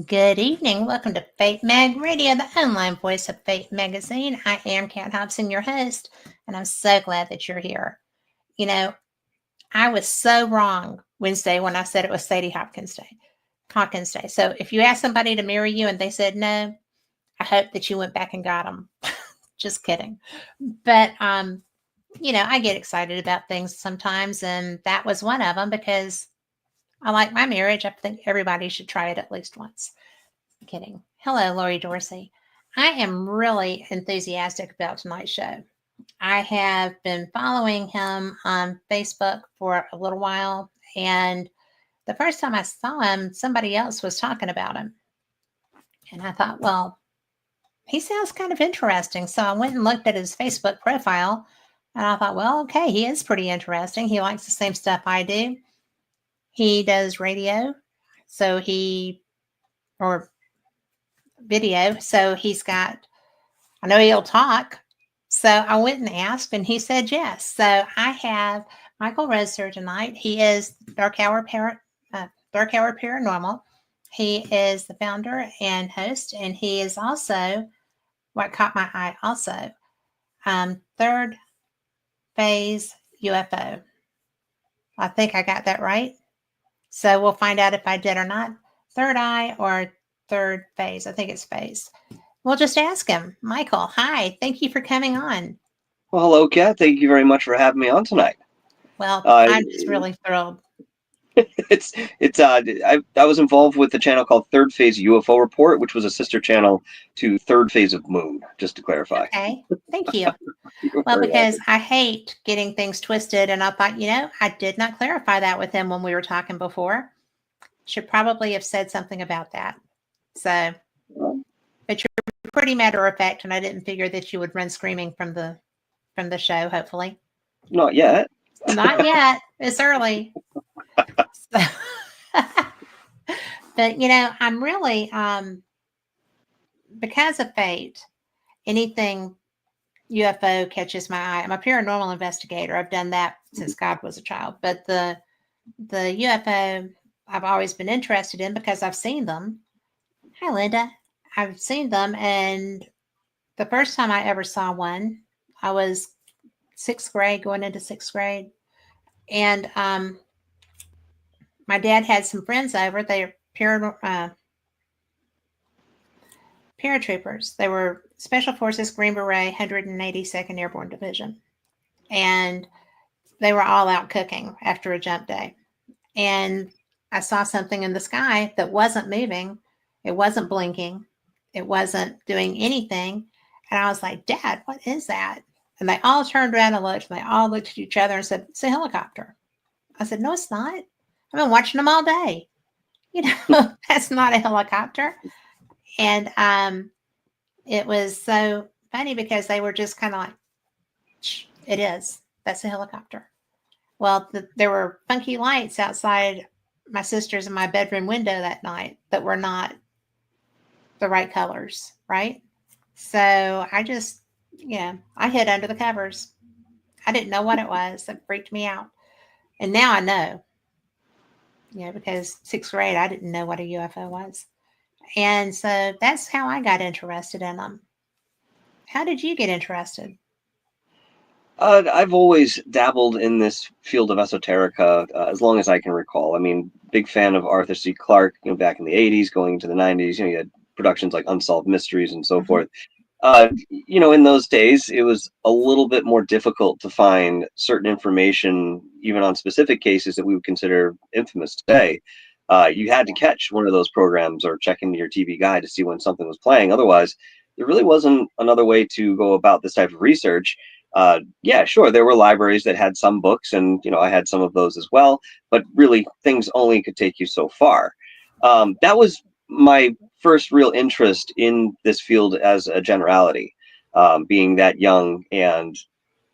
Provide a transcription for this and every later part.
Good evening. Welcome to Fate Mag Radio, the online voice of Fate Magazine. I am Kat Hobson, your host, and I'm so glad that you're here. You know, I was so wrong Wednesday when I said it was Sadie Hawkins Day. So if you ask somebody to marry you and they said no, I hope that you went back and got them. Just kidding. But, I get excited about things sometimes, and that was one of them because I like my marriage. I think everybody should try it at least once. Kidding. Hello, Lori Dorsey. I am really enthusiastic about tonight's show. I have been following him on Facebook for a little while, and the first time I saw him, somebody else was talking about him. And I thought, well, he sounds kind of interesting. So I went and looked at his Facebook profile, and I thought, well, okay, he is pretty interesting. He likes the same stuff I do. He does radio, or video. So I know he'll talk. So I went and asked, and he said yes. So I have Michael Roser tonight. He is DarkHour Paranormal. He is the founder and host, and he is also what caught my eye also. Third Phase UFO. I think I got that right. So we'll find out if I did or not. Third eye or third phase. I think it's phase. We'll just ask him. Michael, hi. Thank you for coming on. Well, hello, Kat. Thank you very much for having me on tonight. Well, I'm just really thrilled. I was involved with the channel called ThirdPhase UFO Report, which was a sister channel to ThirdPhase of Moon, just to clarify. Okay, thank you. Well, because I hate getting things twisted, and I thought, I did not clarify that with him when we were talking before. Should probably have said something about that. So, but you're pretty matter of fact, and I didn't figure that you would run screaming from the show. Hopefully, not yet. Not yet. It's early. So, but I'm really because of fate, anything UFO catches my eye. I'm a paranormal investigator. I've done that since God was a child. But the UFO I've always been interested in because I've seen them. Hi, Linda. I've seen them, and the first time I ever saw one, I was 6th grade, going into 6th grade, and my dad had some friends over. They're paratroopers. They were Special Forces Green Beret 182nd Airborne Division. And they were all out cooking after a jump day. And I saw something in the sky that wasn't moving. It wasn't blinking. It wasn't doing anything. And I was like, Dad, what is that? And they all turned around and looked. And they all looked at each other and said, it's a helicopter. I said, no, it's not. I've been watching them all day. That's not a helicopter. And it was so funny because they were just kind of like, it is. That's a helicopter. Well, there were funky lights outside my sister's and my bedroom window that night that were not the right colors, right? So I just, I hid under the covers. I didn't know what it was. It freaked me out. And now I know. Because 6th grade, I didn't know what a UFO was. And so that's how I got interested in them. How did you get interested? I've always dabbled in this field of esoterica as long as I can recall. I mean, big fan of Arthur C. Clarke, back in the 80s, going into the 90s. You had productions like Unsolved Mysteries and so forth. In those days, it was a little bit more difficult to find certain information, even on specific cases that we would consider infamous today. You had to catch one of those programs or check into your TV guide to see when something was playing. Otherwise, there really wasn't another way to go about this type of research. Yeah, sure, there were libraries that had some books, and I had some of those as well, but really things only could take you so far. That was my first real interest in this field as a generality, being that young and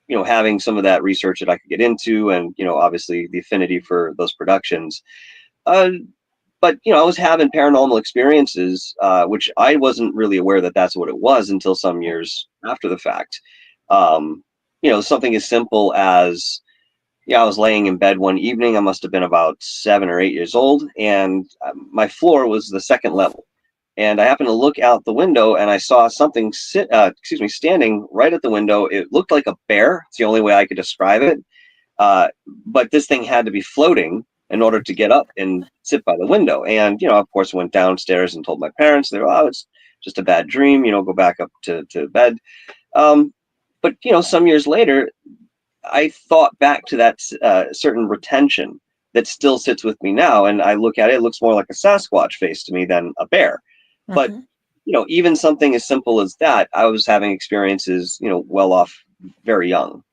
having some of that research that I could get into, and obviously the affinity for those productions. But I was having paranormal experiences, which I wasn't really aware that that's what it was until some years after the fact. Something as simple as, I was laying in bed one evening. I must have been about 7 or 8 years old, and my floor was the second level. and I happened to look out the window, and I saw something standing right at the window. It looked like a bear. It's the only way I could describe it. But this thing had to be floating in order to get up and sit by the window. And, of course, went downstairs and told my parents. They were, oh, it's just a bad dream, go back up to bed. But, some years later, I thought back to that certain retention that still sits with me now. And I look at it, it looks more like a Sasquatch face to me than a bear. But, even something as simple as that, I was having experiences, well off very young.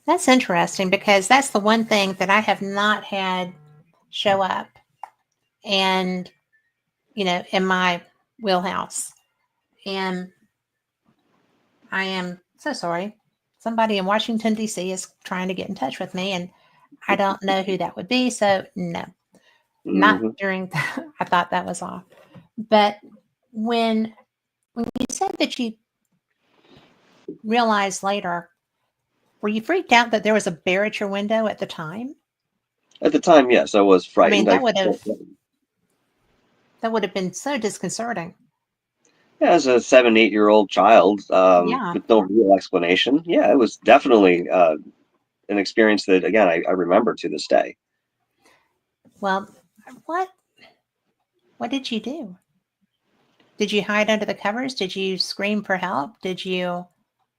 That's interesting, because that's the one thing that I have not had show up and, in my wheelhouse. And I am so sorry. Somebody in Washington, D.C. is trying to get in touch with me, and I don't know who that would be. So no, not during I thought that was off. But when you said that you realized later, were you freaked out that there was a bear at your window at the time? At the time, yes, I was frightened. I mean, that would have been so disconcerting. Yeah, as a 7, 8-year-old child, with no real explanation. Yeah, it was definitely an experience that, again, I remember to this day. Well, what did you do? Did you hide under the covers? Did you scream for help? Did you?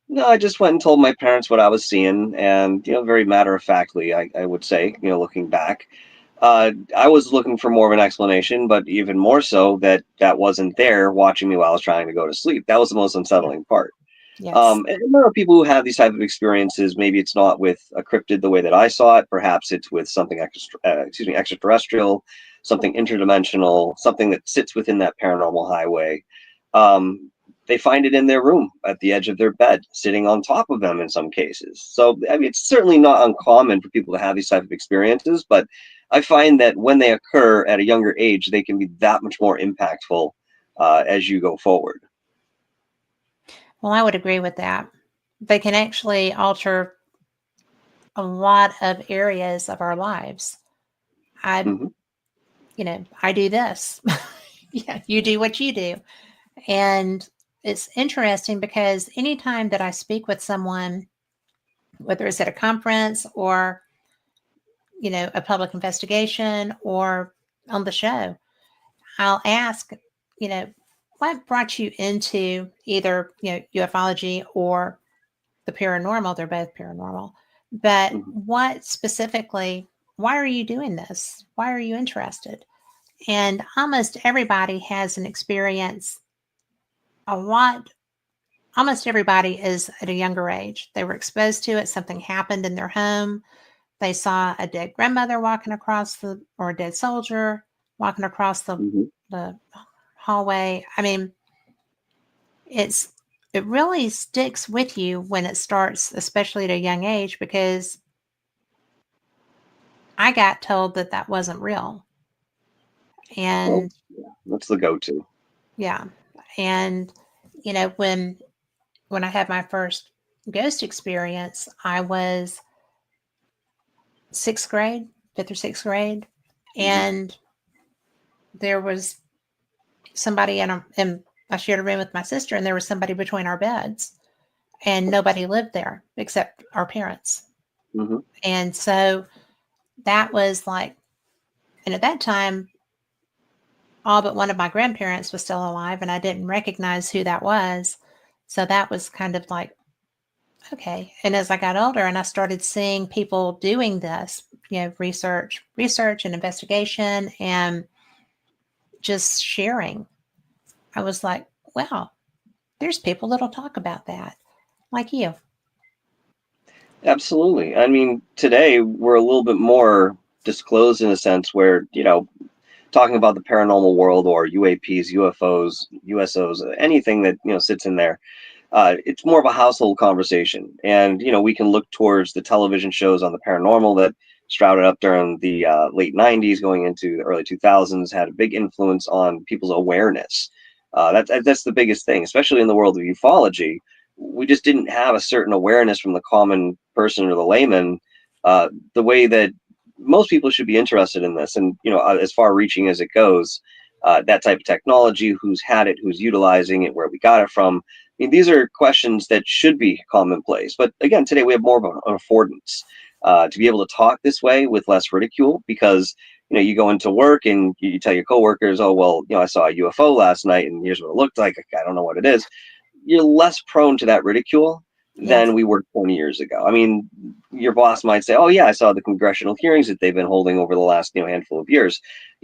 No, I just went and told my parents what I was seeing, and very matter-of-factly, I would say, looking back, I was looking for more of an explanation, but even more so that wasn't there watching me while I was trying to go to sleep. That was the most unsettling part. Yes. And there are people who have these type of experiences. Maybe it's not with a cryptid the way that I saw it. Perhaps it's with something extraterrestrial, something interdimensional, something that sits within that paranormal highway. They find it in their room at the edge of their bed, sitting on top of them in some cases. So, I mean, it's certainly not uncommon for people to have these type of experiences, but I find that when they occur at a younger age, they can be that much more impactful as you go forward. Well, I would agree with that. They can actually alter a lot of areas of our lives. I do this. Yeah, you do what you do. And it's interesting because anytime that I speak with someone, whether it's at a conference or, a public investigation or on the show, I'll ask, what brought you into either, ufology or the paranormal? They're both paranormal. But what specifically, why are you doing this? Why are you interested? And almost everybody has an experience. Almost everybody is at a younger age. They were exposed to it. Something happened in their home. They saw a dead grandmother walking across or a dead soldier walking across the hallway. I mean, it really sticks with you when it starts, especially at a young age, because I got told that wasn't real. And that's the go-to. Yeah. And, when I had my first ghost experience, I was 5th or sixth grade. And there was somebody and I shared a room with my sister, and there was somebody between our beds, and nobody lived there except our parents. And so that was like, and at that time, all but one of my grandparents was still alive, and I didn't recognize who that was. So that was kind of like, okay. And as I got older and I started seeing people doing this, research and investigation and just sharing, I was like, wow, there's people that'll talk about that, like you. Absolutely. I mean, today we're a little bit more disclosed in a sense where, talking about the paranormal world or UAPs, UFOs, USOs, anything that, sits in there, it's more of a household conversation. And, we can look towards the television shows on the paranormal that sprouted up during the late 90s, going into the early 2000s, had a big influence on people's awareness. That's the biggest thing, especially in the world of ufology. We just didn't have a certain awareness from the common person or the layman, the way that most people should be interested in this. And, as far reaching as it goes, that type of technology, who's had it, who's utilizing it, where we got it from. I mean, these are questions that should be commonplace. But again, today we have more of an affordance to be able to talk this way with less ridicule, because you go into work and you tell your coworkers, oh, well, I saw a UFO last night and here's what it looked like. I don't know what it is. You're less prone to that ridicule than we were 20 years ago. I mean, your boss might say, oh, yeah, I saw the congressional hearings that they've been holding over the last handful of years.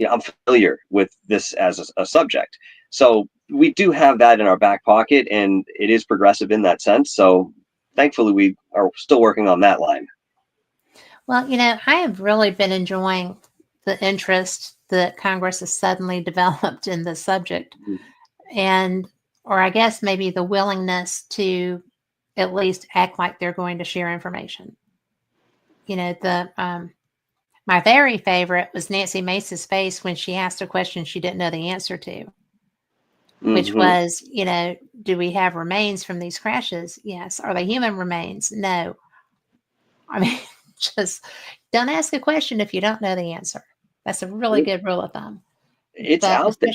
I'm familiar with this as a subject. So we do have that in our back pocket, and it is progressive in that sense. So thankfully, we are still working on that line. Well, I have really been enjoying the interest that Congress has suddenly developed in the subject. Or I guess maybe the willingness to at least act like they're going to share information. My very favorite was Nancy Mace's face when she asked a question she didn't know the answer to, which was, do we have remains from these crashes? Yes. Are they human remains? No. I mean, just don't ask a question if you don't know the answer. That's a really good rule of thumb. It's out there.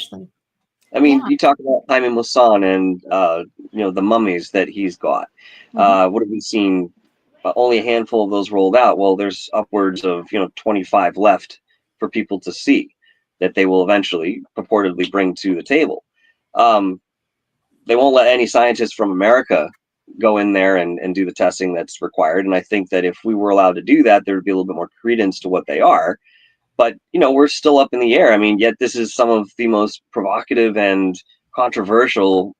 I mean, you talk about Jaime Maussan and the mummies that he's got. What have we seen? Only a handful of those rolled out. Well, there's upwards of 25 left for people to see that they will eventually purportedly bring to the table. They won't let any scientists from America go in there and do the testing that's required. And I think that if we were allowed to do that, there would be a little bit more credence to what they are. But, we're still up in the air. I mean, yet this is some of the most provocative and controversial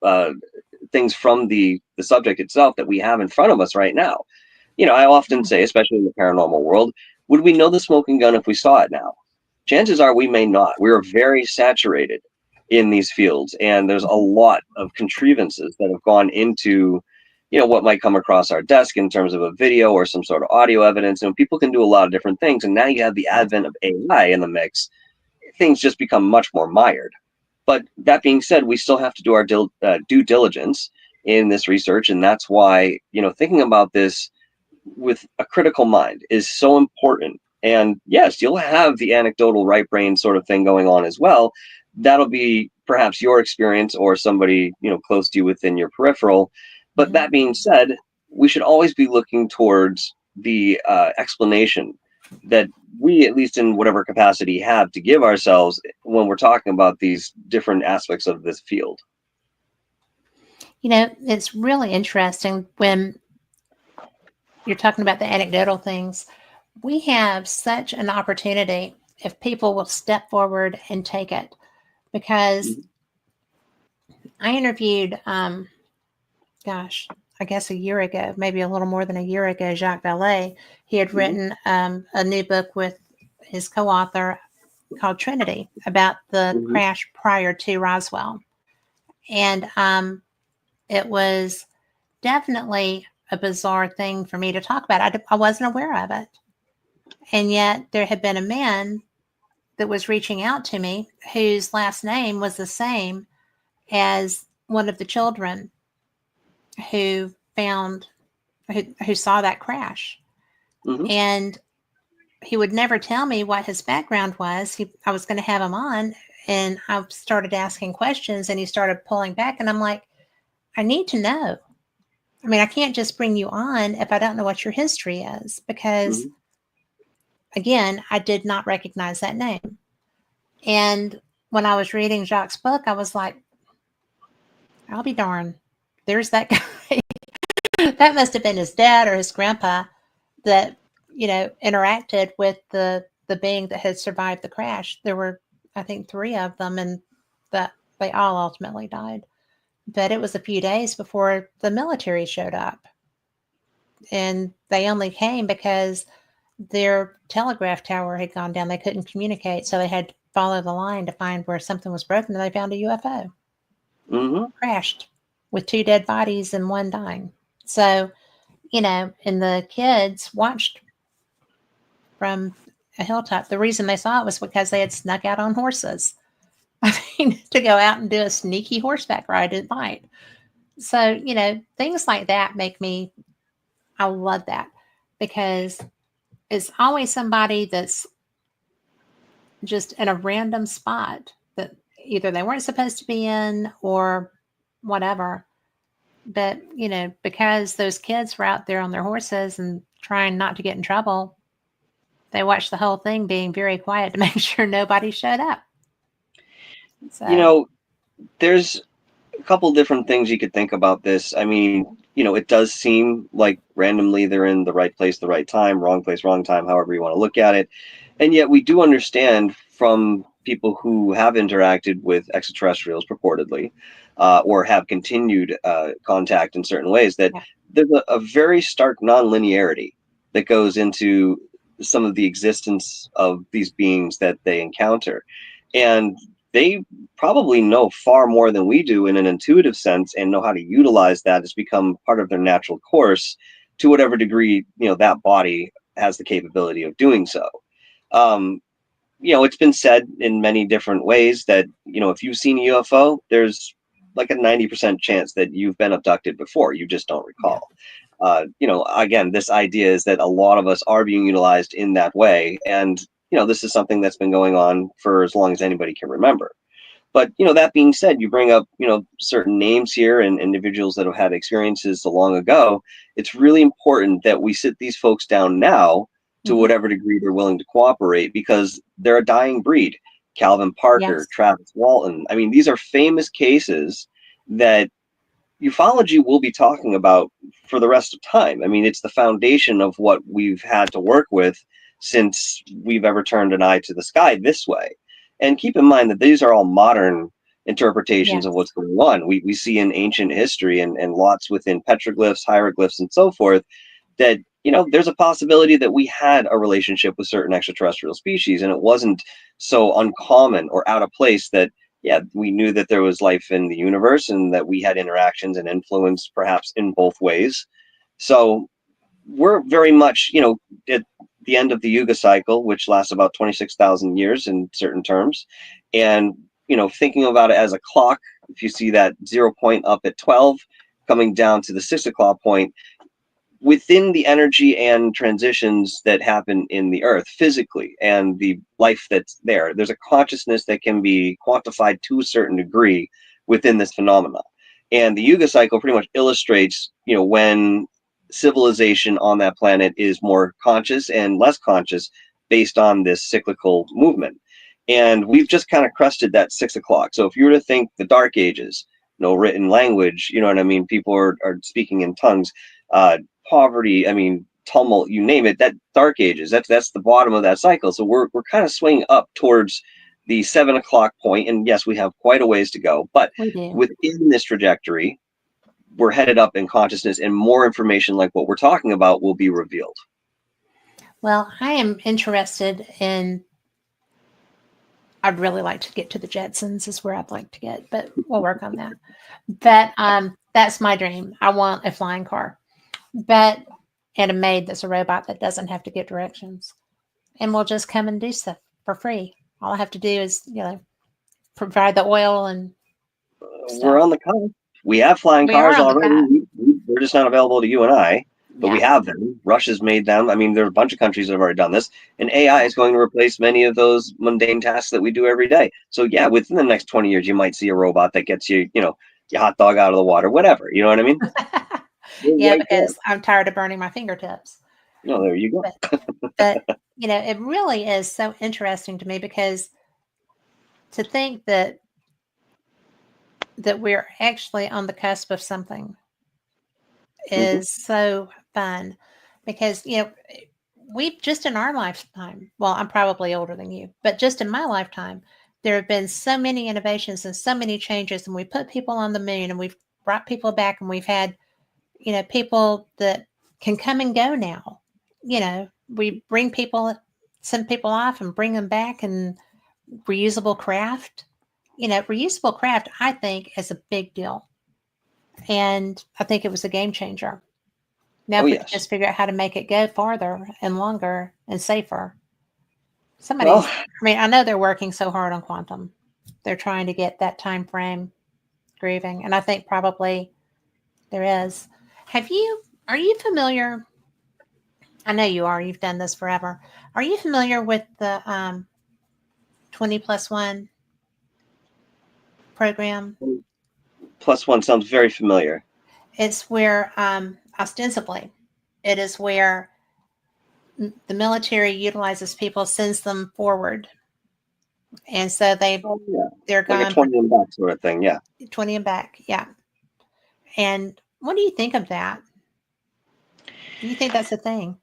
things from the subject itself that we have in front of us right now. I often say, especially in the paranormal world, would we know the smoking gun if we saw it now? Chances are we may not. We're very saturated in these fields, and there's a lot of contrivances that have gone into what might come across our desk in terms of a video or some sort of audio evidence. And people can do a lot of different things. And now you have the advent of AI in the mix. Things just become much more mired. But that being said, we still have to do our due diligence in this research. And that's why, thinking about this with a critical mind is so important. And yes, you'll have the anecdotal right brain sort of thing going on as well. That'll be perhaps your experience or somebody, close to you within your peripheral. But that being said, we should always be looking towards the explanation that we, at least in whatever capacity, have to give ourselves when we're talking about these different aspects of this field. It's really interesting when you're talking about the anecdotal things. We have such an opportunity if people will step forward and take it. Because I interviewed, I guess a year ago, maybe a little more than a year ago, Jacques Vallée. He had written a new book with his co-author called Trinity about the crash prior to Roswell. And it was definitely a bizarre thing for me to talk about. I wasn't aware of it. And yet there had been a man that was reaching out to me whose last name was the same as one of the children who saw that crash. And he would never tell me what his background was. I was going to have him on, and I started asking questions, and he started pulling back, and I'm like, I need to know. I mean, I can't just bring you on if I don't know what your history is, because again, I did not recognize that name. And when I was reading Jacques' book, I was like, I'll be darned. There's that guy. That must have been his dad or his grandpa that, interacted with the being that had survived the crash. There were, I think, 3 of them, and that they all ultimately died. But it was a few days before the military showed up. And they only came because their telegraph tower had gone down. They couldn't communicate, so they had to follow the line to find where something was broken, and they found a UFO. Crashed with 2 dead bodies and 1 dying. So, and the kids watched from a hilltop. The reason they saw it was because they had snuck out on horses. I mean, to go out and do a sneaky horseback ride at night. So, things like that I love that, because it's always somebody that's just in a random spot that either they weren't supposed to be in or whatever. But, because those kids were out there on their horses and trying not to get in trouble, they watched the whole thing being very quiet to make sure nobody showed up. So, There's a couple different things you could think about this. I mean, it does seem like randomly they're in the right place, the right time, wrong place, wrong time, however you want to look at it. And yet we do understand from people who have interacted with extraterrestrials purportedly, or have continued contact in certain ways, that yeah. there's a very stark nonlinearity that goes into some of the existence of these beings that they encounter. And they probably know far more than we do in an intuitive sense, and know how to utilize that. It's become part of their natural course to whatever degree that body has the capability of doing so. It's been said in many different ways that if you've seen a UFO, there's like a 90% chance that you've been abducted before, you just don't recall. Again, this idea is that a lot of us are being utilized in that way, and this is something that's been going on for as long as anybody can remember. But that being said, you bring up certain names here and individuals that have had experiences so long ago. It's really important that we sit these folks down now to whatever degree they're willing to cooperate, because they're a dying breed. Calvin Parker, Yes. Travis Walton. I mean, these are famous cases that ufology will be talking about for the rest of time. I mean, it's the foundation of what we've had to work with since we've ever turned an eye to the sky this way. And keep in mind that these are all modern interpretations Yes. of what's going on. We see in ancient history and lots within petroglyphs, hieroglyphs, and so forth, that there's a possibility that we had a relationship with certain extraterrestrial species, and it wasn't so uncommon or out of place that we knew that there was life in the universe and that we had interactions and influence perhaps in both ways. So we're very much at the end of the Yuga cycle, which lasts about 26,000 years in certain terms. And thinking about it as a clock, if you see that 0 point up at 12 coming down to the 6 o'clock point, within the energy and transitions that happen in the earth physically and the life that's there's a consciousness that can be quantified to a certain degree within this phenomena. And the Yuga cycle pretty much illustrates when civilization on that planet is more conscious and less conscious based on this cyclical movement. And we've just kind of crested that 6 o'clock. So if you were to think the Dark Ages, no written language, you know what I mean, people are speaking in tongues, poverty, I mean, tumult, you name it, that Dark Ages, that's the bottom of that cycle. So we're kind of swinging up towards the 7 o'clock point. And yes, we have quite a ways to go, but within this trajectory, we're headed up in consciousness, and more information like what we're talking about will be revealed. Well, I am interested in, I'd really like to get to the Jetsons is where I'd like to get, but we'll work on that. But that's my dream. I want a flying car, and a maid that's a robot that doesn't have to get directions, and we'll just come and do stuff for free. All I have to do is, provide the oil and stuff. We're on the cusp. We have flying cars already. They're just not available to you and I, but we have them. Russia's made them. I mean, there are a bunch of countries that have already done this, and AI is going to replace many of those mundane tasks that we do every day. So yeah, within the next 20 years, you might see a robot that gets you, your hot dog out of the water, whatever. You know what I mean? Yeah, because I'm tired of burning my fingertips. No, there you go. But it really is so interesting to me, because to think that we're actually on the cusp of something is so fun, because we've just in our lifetime, well, I'm probably older than you, but just in my lifetime, there have been so many innovations and so many changes, and we put people on the moon, and we've brought people back, and we've had people that can come and go now. We bring people, send people off and bring them back, and reusable craft. Reusable craft, I think, is a big deal. And I think it was a game changer. Now, if we could just figure out how to make it go farther and longer and safer. I know they're working so hard on quantum. They're trying to get that time frame grooving. And I think probably there is. Are you familiar? I know you are. You've done this forever. Are you familiar with the 20+1? program? +1 sounds very familiar. It's where, ostensibly, it is where the military utilizes people, sends them forward. And so they're Like a gone 20 and back sort of thing. Yeah. 20 and back. Yeah. And what do you think of that? Do you think that's a thing?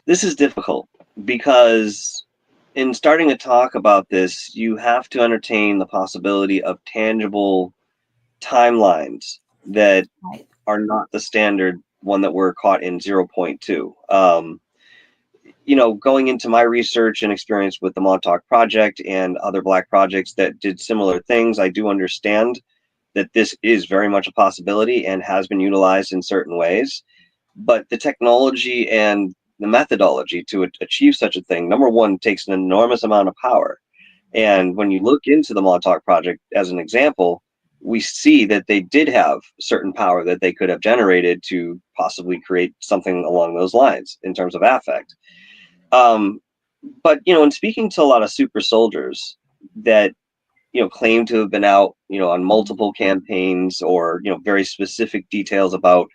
This is difficult because in starting to talk about this, you have to entertain the possibility of tangible timelines that Right. are not the standard one that we're caught in 0.2. Going into my research and experience with the Montauk Project and other Black projects that did similar things, I do understand that this is very much a possibility and has been utilized in certain ways. But the technology and the methodology to achieve such a thing, number one, takes an enormous amount of power. And when you look into the Montauk Project as an example, we see that they did have certain power that they could have generated to possibly create something along those lines in terms of affect. But in speaking to a lot of super soldiers that claim to have been out on multiple campaigns, or very specific details about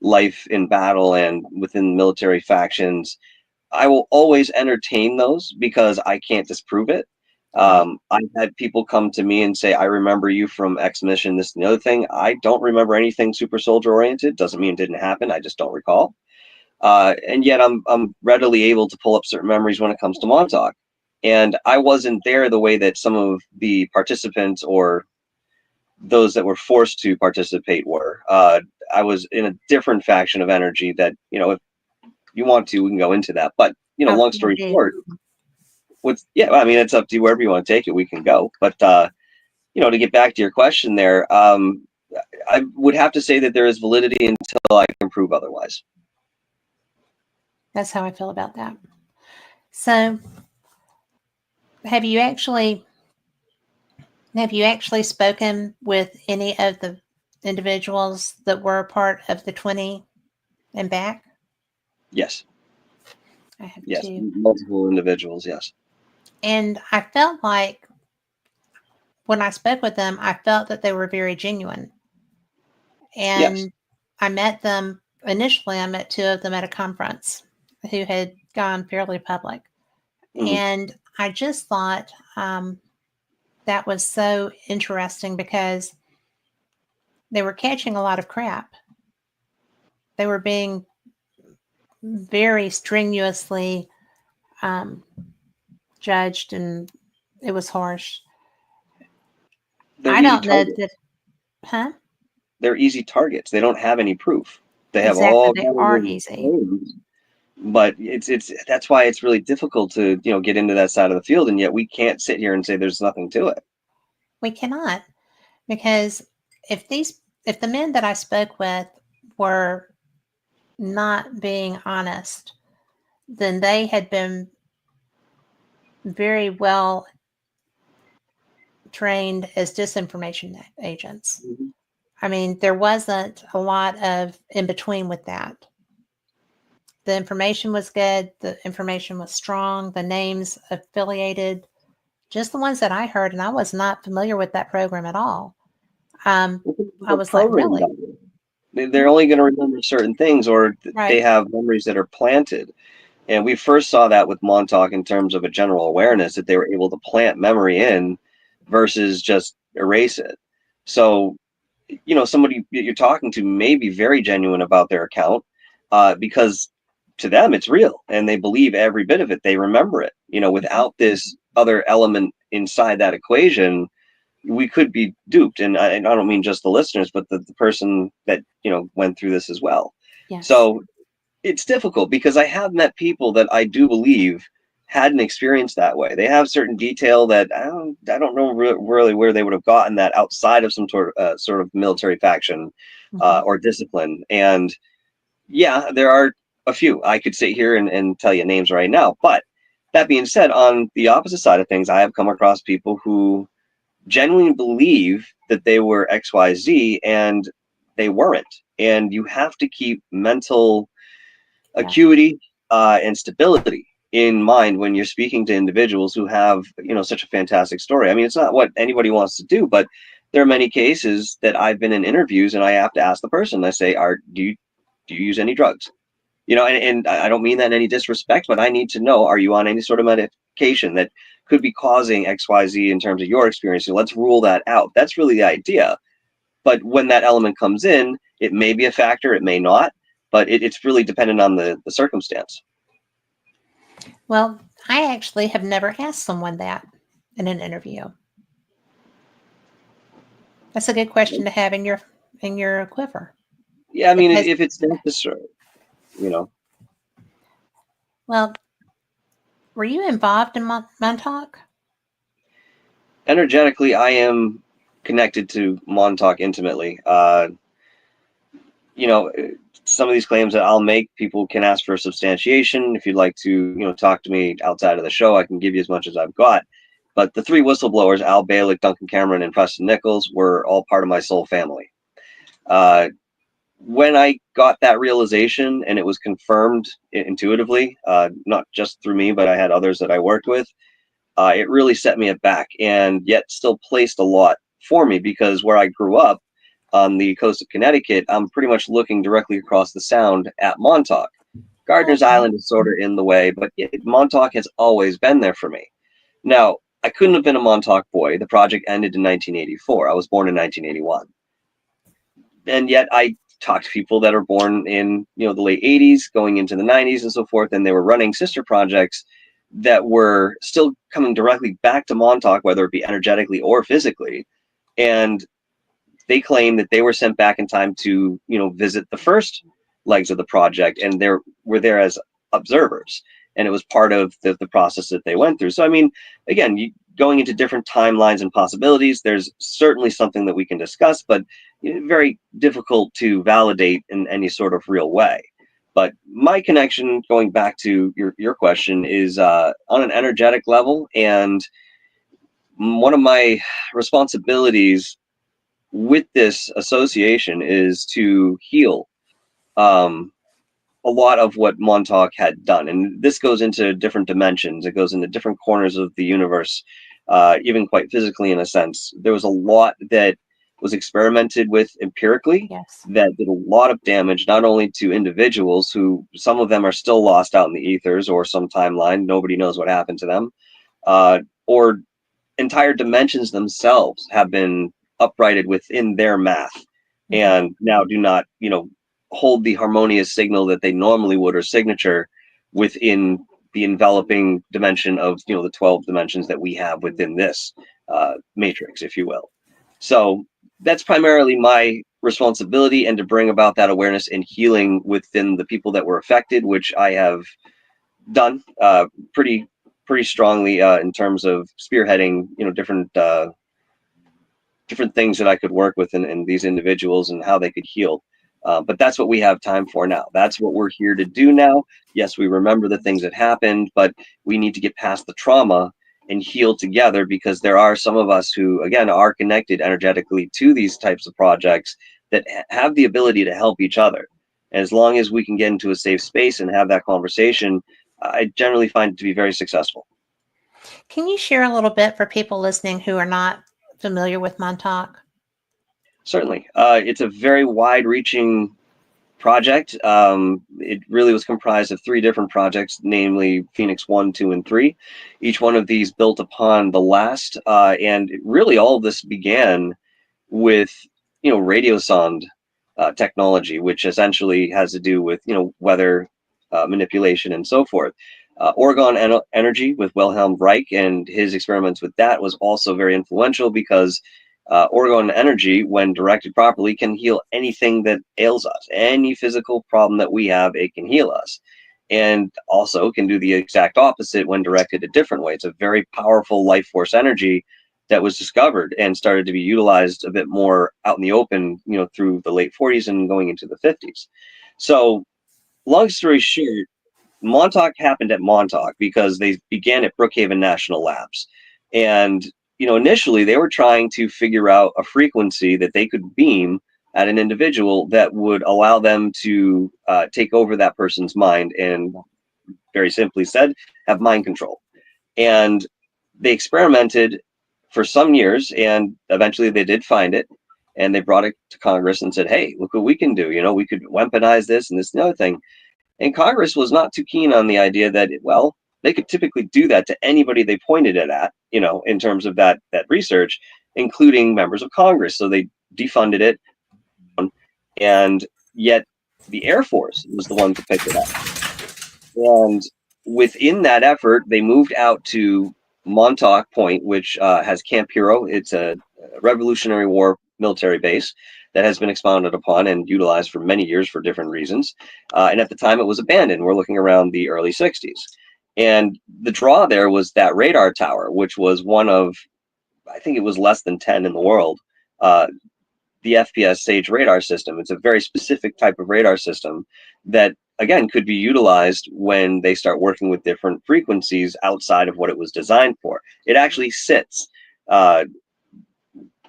life in battle and within military factions, I will always entertain those because I can't disprove it. I've had people come to me and say, I remember you from X mission, this and the other thing. I don't remember anything super soldier oriented. Doesn't mean it didn't happen. I just don't recall. And yet I'm readily able to pull up certain memories when it comes to Montauk. And I wasn't there the way that some of the participants or those that were forced to participate were. I was in a different faction of energy that, if you want to, we can go into that. But, long story short, I mean, it's up to you, wherever you want to take it, we can go. But, to get back to your question there, I would have to say that there is validity until I can prove otherwise. That's how I feel about that. So, have you actually spoken with any of the individuals that were part of the 20 and back? Yes. I have Yes, two. multiple individuals, yes. And I felt like when I spoke with them, I felt that they were very genuine. And yes. I met them initially. I met two of them at a conference who had gone fairly public. Mm-hmm. And I just thought that was so interesting because they were catching a lot of crap. They were being very strenuously judged, and it was harsh. I don't know that, huh? They're easy targets. They don't have any proof. They have Exactly, all they kinds are of easy. claims, but it's that's why it's really difficult to get into that side of the field, and yet we can't sit here and say there's nothing to it. We cannot, because if the men that I spoke with were not being honest, then they had been very well trained as disinformation agents. Mm-hmm. I mean, there wasn't a lot of in between with that. The information was good. The information was strong. The names affiliated, just the ones that I heard, and I was not familiar with that program at all. I was like, really? They're only going to remember certain things, or Right. they have memories that are planted. And we first saw that with Montauk in terms of a general awareness, that they were able to plant memory in versus just erase it. So, somebody you're talking to may be very genuine about their account because to them it's real and they believe every bit of it. They remember it. Without this other element inside that equation, we could be duped. And I don't mean just the listeners, but the person that, went through this as well. Yes. So it's difficult because I have met people that I do believe had an experience that way. They have certain detail that I don't know really where they would have gotten that outside of some sort of military faction or discipline. And yeah, there are a few. I could sit here and tell you names right now. But that being said, on the opposite side of things, I have come across people who genuinely believe that they were XYZ and they weren't. And you have to keep mental acuity and stability in mind when you're speaking to individuals who have, such a fantastic story. I mean, it's not what anybody wants to do, but there are many cases that I've been in interviews and I have to ask the person, I say, do you use any drugs? And I don't mean that in any disrespect, but I need to know, are you on any sort of medication that could be causing XYZ in terms of your experience? So let's rule that out. That's really the idea. But when that element comes in, it may be a factor, it may not, but it's really dependent on the circumstance. Well, I actually have never asked someone that in an interview. That's a good question to have in your quiver. Yeah, I mean, Because, if it's necessary, well, were you involved in Montauk? energetically, I am connected to Montauk intimately. Some of these claims that I'll make, people can ask for substantiation. If you'd like to, talk to me outside of the show, I can give you as much as I've got. But the three whistleblowers, Al Balick, Duncan Cameron, and Preston Nichols, were all part of my soul family. When I got that realization and it was confirmed intuitively, not just through me, but I had others that I worked with, it really set me aback, and yet still placed a lot for me, because where I grew up on the coast of Connecticut, I'm pretty much looking directly across the Sound at Montauk. Gardiner's Island is sort of in the way, but Montauk has always been there for me. Now, I couldn't have been a Montauk boy. The project ended in 1984. I was born in 1981. And yet I talked to people that are born in, the late 80s, going into the 90s and so forth, and they were running sister projects that were still coming directly back to Montauk, whether it be energetically or physically. And they claim that they were sent back in time to, visit the first legs of the project, and they were there as observers. And it was part of the process that they went through. So, I mean, again, going into different timelines and possibilities, there's certainly something that we can discuss, but very difficult to validate in any sort of real way. But my connection, going back to your question, is on an energetic level. And one of my responsibilities with this association is to heal a lot of what Montauk had done. And this goes into different dimensions. It goes into different corners of the universe, even quite physically in a sense. There was a lot that was experimented with empirically, Yes. that did a lot of damage, not only to individuals who, some of them are still lost out in the ethers or some timeline, nobody knows what happened to them, or entire dimensions themselves have been uprighted within their math, and now do not, hold the harmonious signal that they normally would, or signature, within the enveloping dimension of, the 12 dimensions that we have within this matrix, if you will. So that's primarily my responsibility, and to bring about that awareness and healing within the people that were affected, which I have done pretty strongly in terms of spearheading, different things that I could work with in these individuals and how they could heal. But that's what we have time for now. That's what we're here to do now. Yes, we remember the things that happened, but we need to get past the trauma and heal together, because there are some of us who, again, are connected energetically to these types of projects that have the ability to help each other. And as long as we can get into a safe space and have that conversation, I generally find it to be very successful. Can you share a little bit for people listening who are not familiar with Montauk? Certainly. It's a very wide-reaching project. It really was comprised of three different projects, namely Phoenix 1, 2, and 3. Each one of these built upon the last, and really all of this began with, radio sonde technology, which essentially has to do with, weather manipulation and so forth. Orgone energy with Wilhelm Reich and his experiments with that was also very influential, because orgone energy, when directed properly, can heal anything that ails us. Any physical problem that we have, it can heal us. And also can do the exact opposite when directed a different way. It's a very powerful life force energy that was discovered and started to be utilized a bit more out in the open, through the late 40s and going into the 50s. So, long story short, Montauk happened at Montauk because they began at Brookhaven National Labs. And, initially they were trying to figure out a frequency that they could beam at an individual that would allow them to take over that person's mind and very simply said, have mind control. And they experimented for some years, and eventually they did find it, and they brought it to Congress and said, hey, look what we can do. We could weaponize this and this and the other thing. And Congress was not too keen on the idea that, well, they could typically do that to anybody they pointed it at, in terms of that research, including members of Congress. So they defunded it. And yet the Air Force was the one to pick it up. And within that effort, they moved out to Montauk Point, which has Camp Hero. It's a Revolutionary War military base that has been expounded upon and utilized for many years for different reasons. And at the time, it was abandoned. We're looking around the early 60s. And the draw there was that radar tower, which was one of, I think it was less than 10 in the world. The FPS Sage radar system. It's a very specific type of radar system that, again, could be utilized when they start working with different frequencies outside of what it was designed for. It actually sits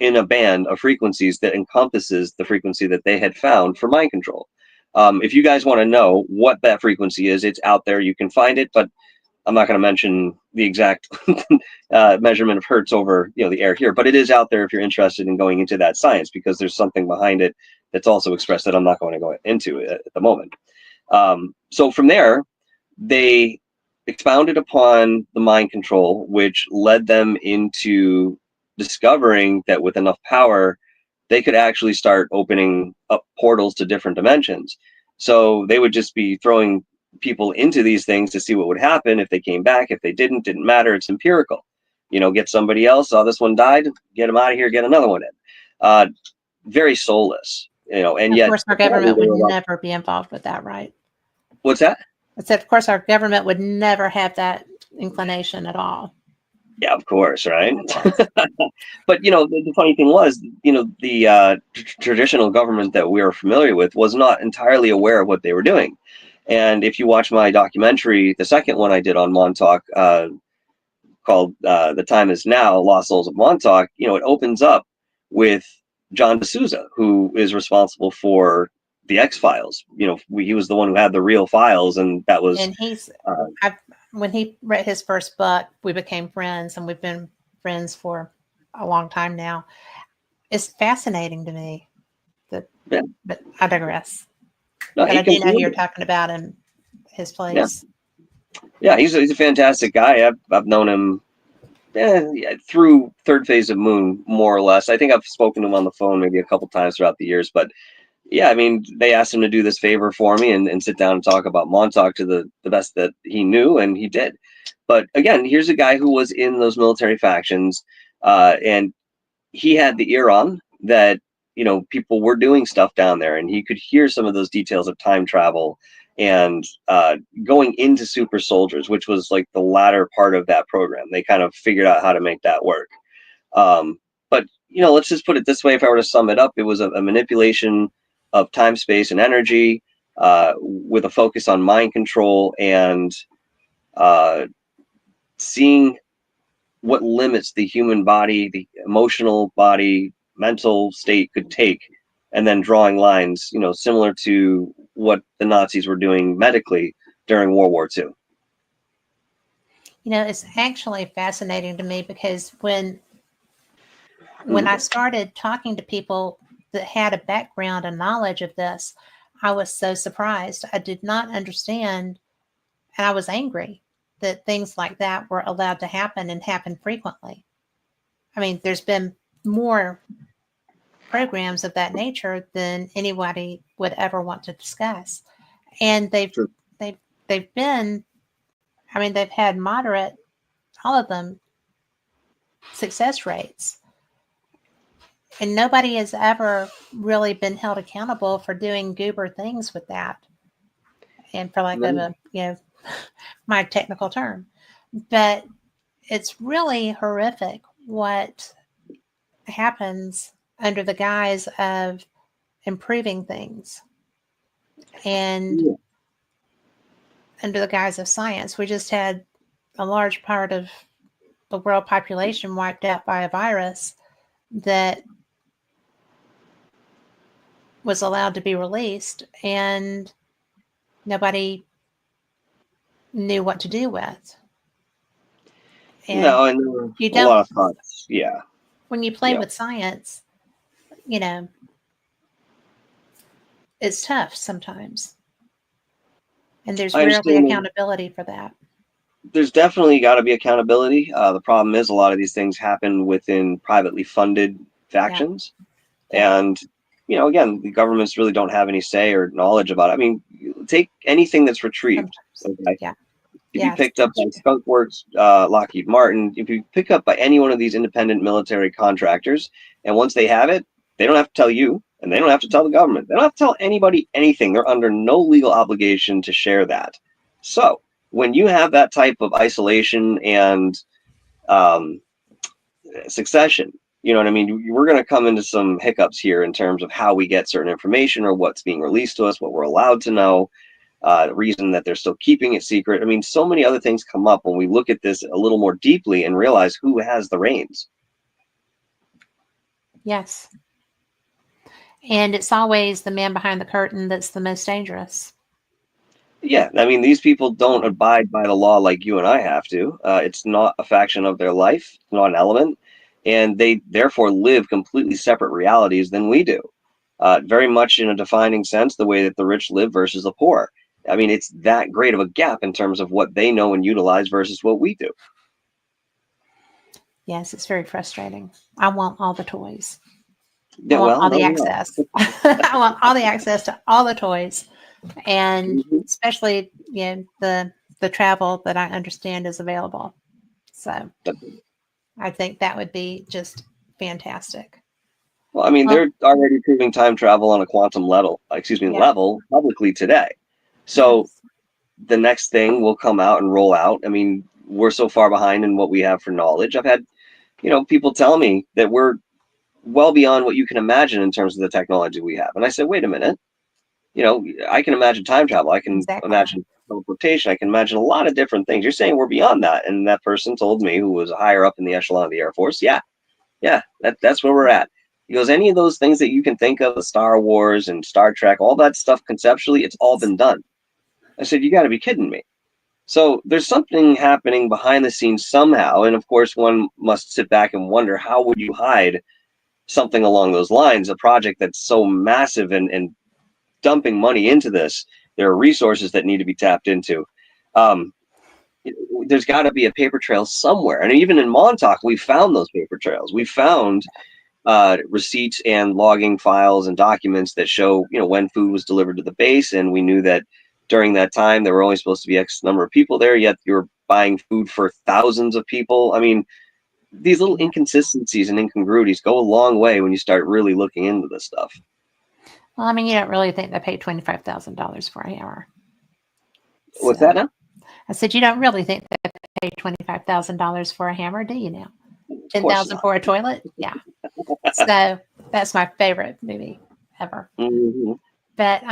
in a band of frequencies that encompasses the frequency that they had found for mind control. If you guys want to know what that frequency is, it's out there. You can find it, but I'm not going to mention the exact measurement of hertz over the air here, but it is out there if you're interested in going into that science, because there's something behind it that's also expressed that I'm not going to go into at the moment. So from there, they expounded upon the mind control, which led them into discovering that with enough power, they could actually start opening up portals to different dimensions. So they would just be throwing people into these things to see what would happen. If they came back, if they didn't matter. It's empirical. Get somebody else. Oh, this one died. Get them out of here. Get another one in. Very soulless. And yet, of course, our government would never be involved with that, right? What's that? I said, of course, our government would never have that inclination at all. Yeah, of course, right? But the funny thing was, the traditional government that we were familiar with was not entirely aware of what they were doing. And if you watch my documentary, the second one I did on Montauk, called "The Time Is Now: Lost Souls of Montauk," it opens up with John D'Souza, who is responsible for the X-Files. He was the one who had the real files, and that was. And when he read his first book, we became friends, and we've been friends for a long time now. It's fascinating to me. But I digress. No, but I do know who you're talking about in his place. Yeah, he's a fantastic guy. I've known him through Third Phase of Moon, more or less. I think I've spoken to him on the phone maybe a couple times throughout the years, but yeah, I mean, they asked him to do this favor for me and sit down and talk about Montauk to the best that he knew, and he did. But again, here's a guy who was in those military factions, and he had the ear on that, people were doing stuff down there, and he could hear some of those details of time travel and going into super soldiers, which was like the latter part of that program. They kind of figured out how to make that work. But, let's just put it this way. If I were to sum it up, it was a manipulation of time, space, and energy with a focus on mind control and seeing what limits the human body, the emotional body, mental state could take, and then drawing lines, similar to what the Nazis were doing medically during World War II. It's actually fascinating to me because when I started talking to people that had a background and knowledge of this, I was so surprised. I did not understand, and I was angry that things like that were allowed to happen and happen frequently. I mean, there's been more programs of that nature than anybody would ever want to discuss. And they've been, I mean, they've had moderate, all of them, success rates. And nobody has ever really been held accountable for doing goober things with that. And for lack of a, my technical term. But it's really horrific what happens under the guise of improving things and under the guise of science. We just had a large part of the world population wiped out by a virus that was allowed to be released, and nobody knew what to do with. And No, and there were you a lot don't, of thoughts. Yeah. when you play Yeah. with science, you know, it's tough sometimes. And there's I rarely understand. accountability for that. There's definitely got to be accountability. The problem is a lot of these things happen within privately funded Yeah. factions. Yeah. And, again, the governments really don't have any say or knowledge about it. I mean, take anything that's retrieved. Sometimes. Okay. Yeah. If you Yes. picked up by Skunk Works, Lockheed Martin, if you pick up by any one of these independent military contractors, and once they have it, they don't have to tell you, and they don't have to tell the government. They don't have to tell anybody anything. They're under no legal obligation to share that. So when you have that type of isolation and um, succession, you know what I mean? We're going to come into some hiccups here in terms of how we get certain information or what's being released to us, what we're allowed to know. The reason that they're still keeping it secret. I mean, so many other things come up when we look at this a little more deeply and realize who has the reins. Yes. And it's always the man behind the curtain that's the most dangerous. Yeah, I mean, these people don't abide by the law like you and I have to. It's not a faction of their life, it's not an element, and they therefore live completely separate realities than we do. Very much in a defining sense, the way that the rich live versus the poor. I mean, it's that great of a gap in terms of what they know and utilize versus what we do. Yes, it's very frustrating. I want all the toys. I Yeah, want well, all no, the no. access. I want all the access to all the toys, and Mhm. especially the travel that I understand is available. So I think that would be just fantastic. Well, I mean, Well, they're already proving time travel on a quantum yeah, level publicly today. So yes, the next thing will come out and roll out. I mean, we're so far behind in what we have for knowledge. I've had, people tell me that we're well beyond what you can imagine in terms of the technology we have. And I said, wait a minute, I can imagine time travel. I can exactly. imagine teleportation. I can imagine a lot of different things. You're saying we're beyond that. And that person told me, who was higher up in the echelon of the Air Force, yeah, that's where we're at. He goes, any of those things that you can think of, the Star Wars and Star Trek, all that stuff conceptually, it's all been done. I said, you got to be kidding me. So there's something happening behind the scenes somehow. And of course, one must sit back and wonder, how would you hide something along those lines? A project that's so massive and dumping money into this, there are resources that need to be tapped into. Um, there's got to be a paper trail somewhere. And even in Montauk, we found those paper trails. We found receipts and logging files and documents that show, when food was delivered to the base. And we knew that during that time, there were only supposed to be X number of people there, yet you're buying food for thousands of people. I mean, these little Yeah. inconsistencies and incongruities go a long way when you start really looking into this stuff. Well, I mean, you don't really think they paid $25,000 for a hammer. What's that So now? I said, you don't really think they paid $25,000 for a hammer, do you now? Of course 10,000 not. for a toilet? Yeah. So that's my favorite movie ever. Mm-hmm. But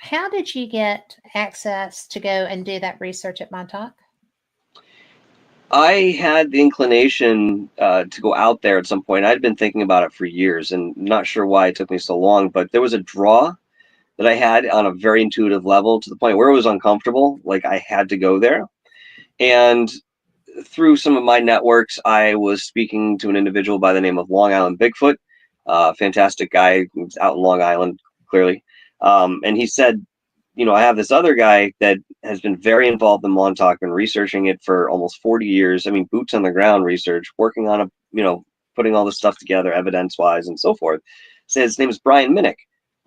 how did you get access to go and do that research at Montauk? I had the inclination to go out there at some point. I'd been thinking about it for years and not sure why it took me so long, but there was a draw that I had on a very intuitive level to the point where it was uncomfortable. Like I had to go there. And through some of my networks, I was speaking to an individual by the name of Long Island Bigfoot, fantastic guy who's out in Long Island, clearly. And he said, I have this other guy that has been very involved in Montauk, been researching it for almost 40 years. I mean, boots on the ground research, working on putting all this stuff together, evidence wise, and so forth. So his name is Brian Minnick.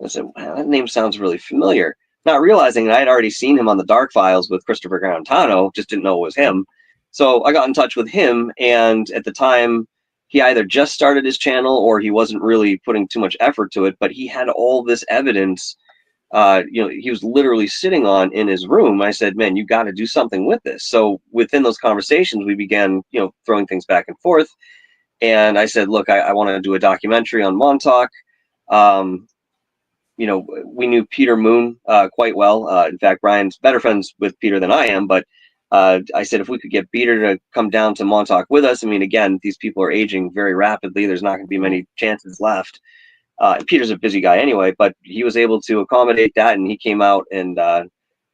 I said, wow, that name sounds really familiar. Not realizing that I had already seen him on the Dark Files with Christopher Garantano, just didn't know it was him. So I got in touch with him, and at the time, he either just started his channel or he wasn't really putting too much effort to it, but he had all this evidence he was literally sitting on in his room. I said, man, you got to do something with this. So within those conversations, we began, throwing things back and forth. And I said, look, I want to do a documentary on Montauk. Um, we knew Peter Moon quite well. In fact, Brian's better friends with Peter than I am. But I said, if we could get Peter to come down to Montauk with us, I mean, again, these people are aging very rapidly. There's not going to be many chances left. Peter's a busy guy anyway, but he was able to accommodate that, and he came out and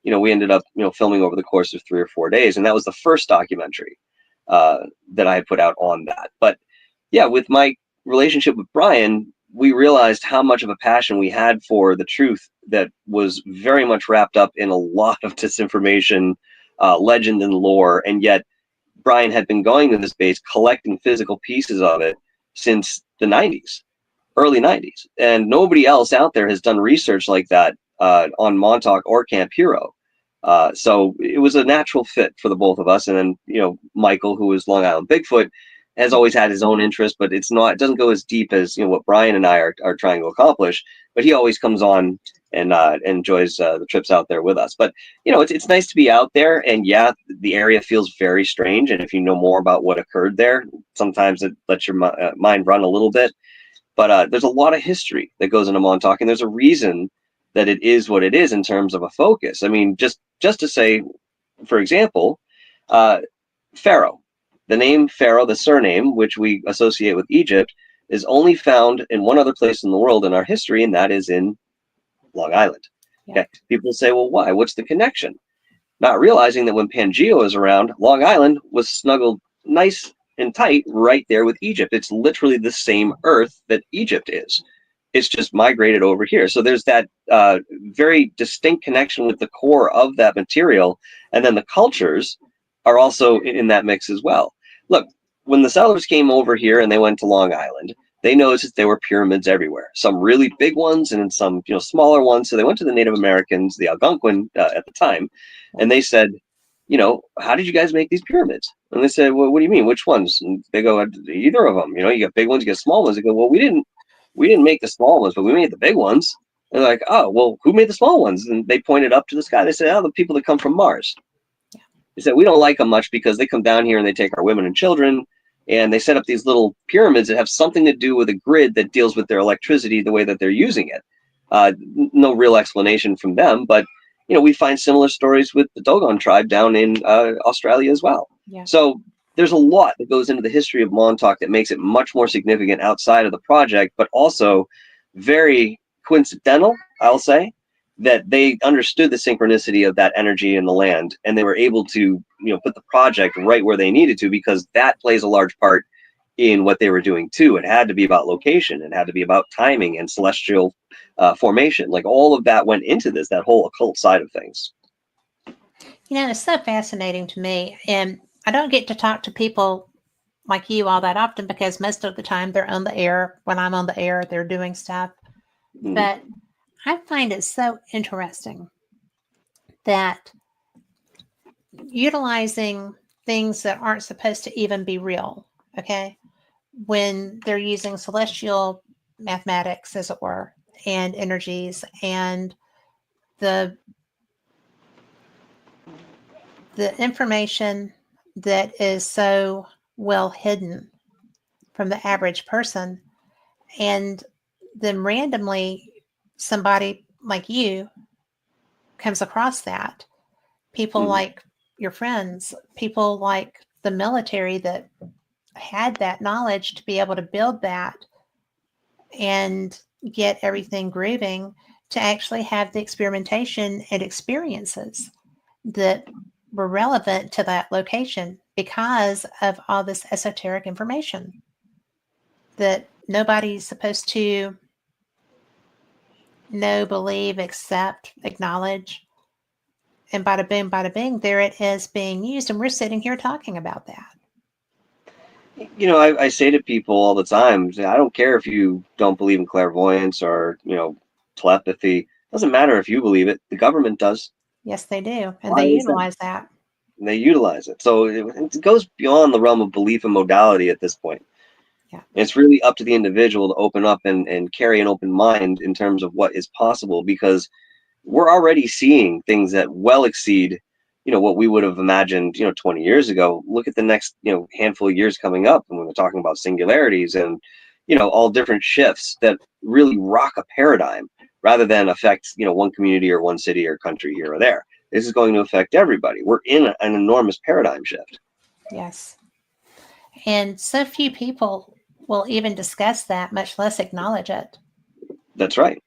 we ended up, filming over the course of 3 or 4 days. And that was the first documentary that I had put out on that. But yeah, with my relationship with Brian, we realized how much of a passion we had for the truth that was very much wrapped up in a lot of disinformation, legend, and lore. And yet Brian had been going to this base collecting physical pieces of it since the 90s, early 90s. And nobody else out there has done research like that on Montauk or Camp Hero. So it was a natural fit for the both of us. And then, Michael, who is Long Island Bigfoot, has always had his own interest, but it doesn't go as deep as, what Brian and I are trying to accomplish. But he always comes on and enjoys the trips out there with us. But, it's nice to be out there. And yeah, the area feels very strange. And if you know more about what occurred there, sometimes it lets your mind run a little bit. But there's a lot of history that goes into Montauk, and there's a reason that it is what it is in terms of a focus. I mean, just to say, for example, Pharaoh, the name Pharaoh, the surname, which we associate with Egypt, is only found in one other place in the world in our history, and that is in Long Island. Yeah. Okay. People say, well, why? What's the connection? Not realizing that when Pangea was around, Long Island was snuggled nice and tight right there with Egypt. It's literally the same Earth that Egypt is. It's just migrated over here. So there's that very distinct connection with the core of that material. And then the cultures are also in that mix as well. Look, when the settlers came over here and they went to Long Island, they noticed that there were pyramids everywhere, some really big ones and some smaller ones. So they went to the Native Americans, the Algonquin at the time, and they said, how did you guys make these pyramids? And they said, well, what do you mean? Which ones? And they go, either of them. You got big ones, you got small ones. They go, well, we didn't make the small ones, but we made the big ones. And they're like, oh, well, who made the small ones? And they pointed up to the sky. They said, oh, the people that come from Mars. Yeah. They said, we don't like them much because they come down here and they take our women and children, and they set up these little pyramids that have something to do with a grid that deals with their electricity the way that they're using it. No real explanation from them, but we find similar stories with the Dogon tribe down in Australia as well. Yeah. So there's a lot that goes into the history of Montauk that makes it much more significant outside of the project, but also very coincidental, I'll say, that they understood the synchronicity of that energy in the land, and they were able to put the project right where they needed to, because that plays a large part in what they were doing too. It had to be about location, it had to be about timing and celestial formation. Like all of that went into this, that whole occult side of things. It's so fascinating to me, and I don't get to talk to people like you all that often because most of the time they're on the air. When I'm on the air, they're doing stuff. But I find it so interesting that utilizing things that aren't supposed to even be real, okay, when they're using celestial mathematics, as it were, and energies, and the information that is so well hidden from the average person, and then randomly somebody like you comes across that. People like your friends, people like the military that had that knowledge to be able to build that and get everything grooving, to actually have the experimentation and experiences that were relevant to that location because of all this esoteric information that nobody's supposed to know, believe, accept, acknowledge. And bada boom, bada bing, there it is being used. And we're sitting here talking about that. I say to people all the time, I don't care if you don't believe in clairvoyance or, telepathy. It doesn't matter if you believe it. The government does. Yes, they do. And Why they is utilize that. And they utilize it. So it goes beyond the realm of belief and modality at this point. Yeah. It's really up to the individual to open up and carry an open mind in terms of what is possible, because we're already seeing things that well exceed, what we would have imagined, 20 years ago. Look at the next, handful of years coming up, and when we're talking about singularities and, all different shifts that really rock a paradigm rather than affect, one community or one city or country here or there. This is going to affect everybody. We're in an enormous paradigm shift. Yes. And so few people will even discuss that, much less acknowledge it. That's right.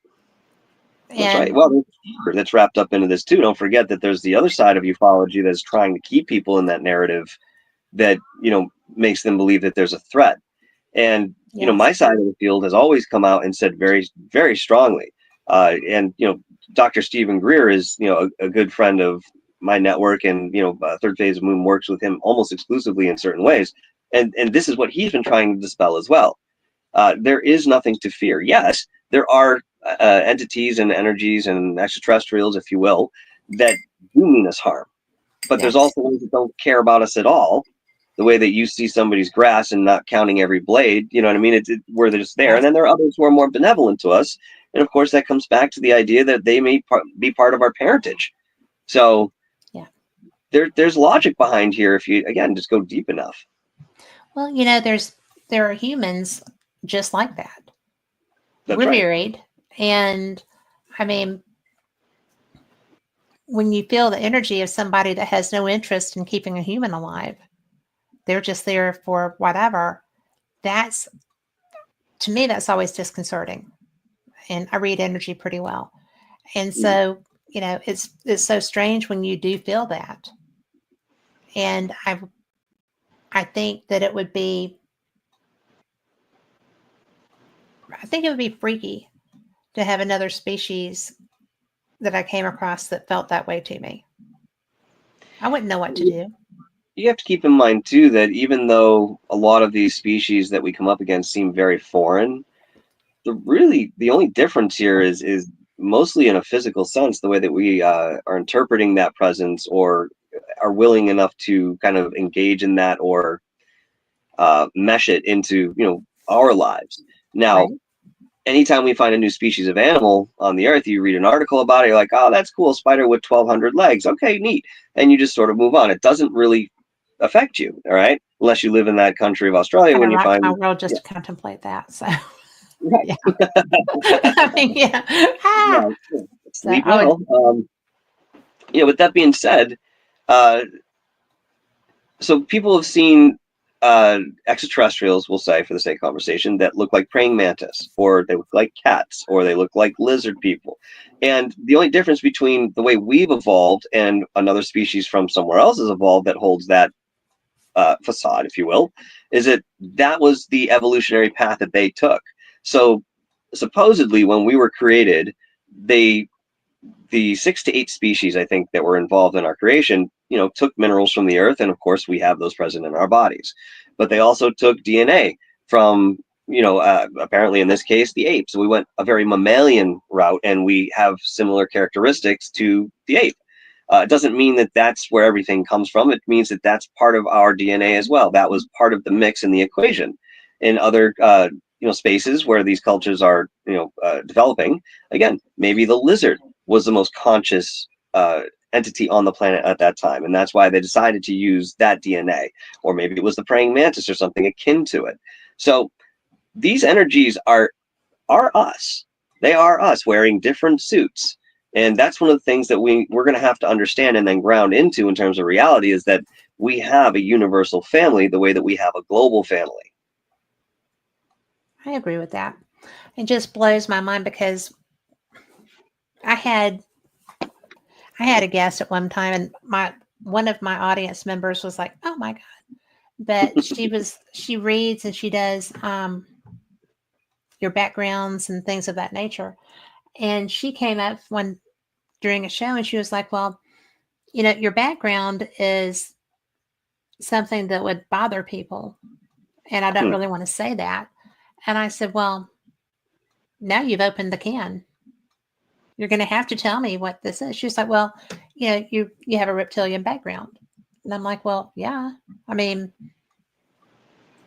That's right. And Well, that's wrapped up into this too. Don't forget that there's the other side of ufology that's trying to keep people in that narrative that, makes them believe that there's a threat. And, yes, my side of the field has always come out and said very, very strongly. And, Dr. Stephen Greer is, a good friend of my network, and, Third Phase of Moon works with him almost exclusively in certain ways. And this is what he's been trying to dispel as well. There is nothing to fear. Yes, there are entities and energies and extraterrestrials, if you will, that do mean us harm. But there's yes, also ones that don't care about us at all. The way that you see somebody's grass and not counting every blade, you know what I mean? It's where they're just there. And yes. then there are others who are more benevolent to us. And of course, that comes back to the idea that they may be part of our parentage. So Yeah. there's logic behind here if you, again, just go deep enough. Well, there are humans just like that. That's We're right. married, and I mean, when you feel the energy of somebody that has no interest in keeping a human alive, they're just there for whatever. That's, to me, that's always disconcerting. And I read energy pretty well. And so, it's so strange when you do feel that. And I think that it would be freaky to have another species that I came across that felt that way to me. I wouldn't know what to do. You have to keep in mind too that even though a lot of these species that we come up against seem very foreign, the only difference here is mostly in a physical sense, the way that we are interpreting that presence, or are willing enough to kind of engage in that, or mesh it into our lives. Now, Right. anytime we find a new species of animal on the earth, you read an article about it, you're like, oh, that's cool, spider with 1,200 legs. Okay, neat. And you just sort of move on. It doesn't really affect you, all right? Unless you live in that country of Australia Kind when of you rocked my find, world just yeah, to contemplate that. So, right. yeah. I mean, yeah. Ah! No, So sleep I would, well. With that being said, uh, so people have seen extraterrestrials, we'll say for the sake of conversation, that look like praying mantis, or they look like cats, or they look like lizard people. And the only difference between the way we've evolved and another species from somewhere else has evolved that holds that facade, if you will, is that was the evolutionary path that they took. So supposedly, when we were created, the 6 to 8 species, I think, that were involved in our creation, took minerals from the earth, and of course we have those present in our bodies. But they also took DNA from, apparently in this case, the apes. So we went a very mammalian route, and we have similar characteristics to the ape. It doesn't mean that that's where everything comes from. It means that that's part of our DNA as well. That was part of the mix in the equation. In other spaces where these cultures are developing, again, maybe the lizard was the most conscious entity on the planet at that time, and that's why they decided to use that DNA. Or maybe it was the praying mantis or something akin to it. So these energies are us. They are us wearing different suits. And that's one of the things that we're going to have to understand and then ground into in terms of reality, is that we have a universal family the way that we have a global family. I agree with that. It just blows my mind because I had a guest at one time, and one of my audience members was like, "Oh my God." But she reads and she does your backgrounds and things of that nature. And she came up during a show, and she was like, "Well, your background is something that would bother people, and I don't really want to say that." And I said, "Well, now you've opened the can. You're going to have to tell me what this is." She's like, "Well, you have a reptilian background." And I'm like, "Well, yeah. I mean,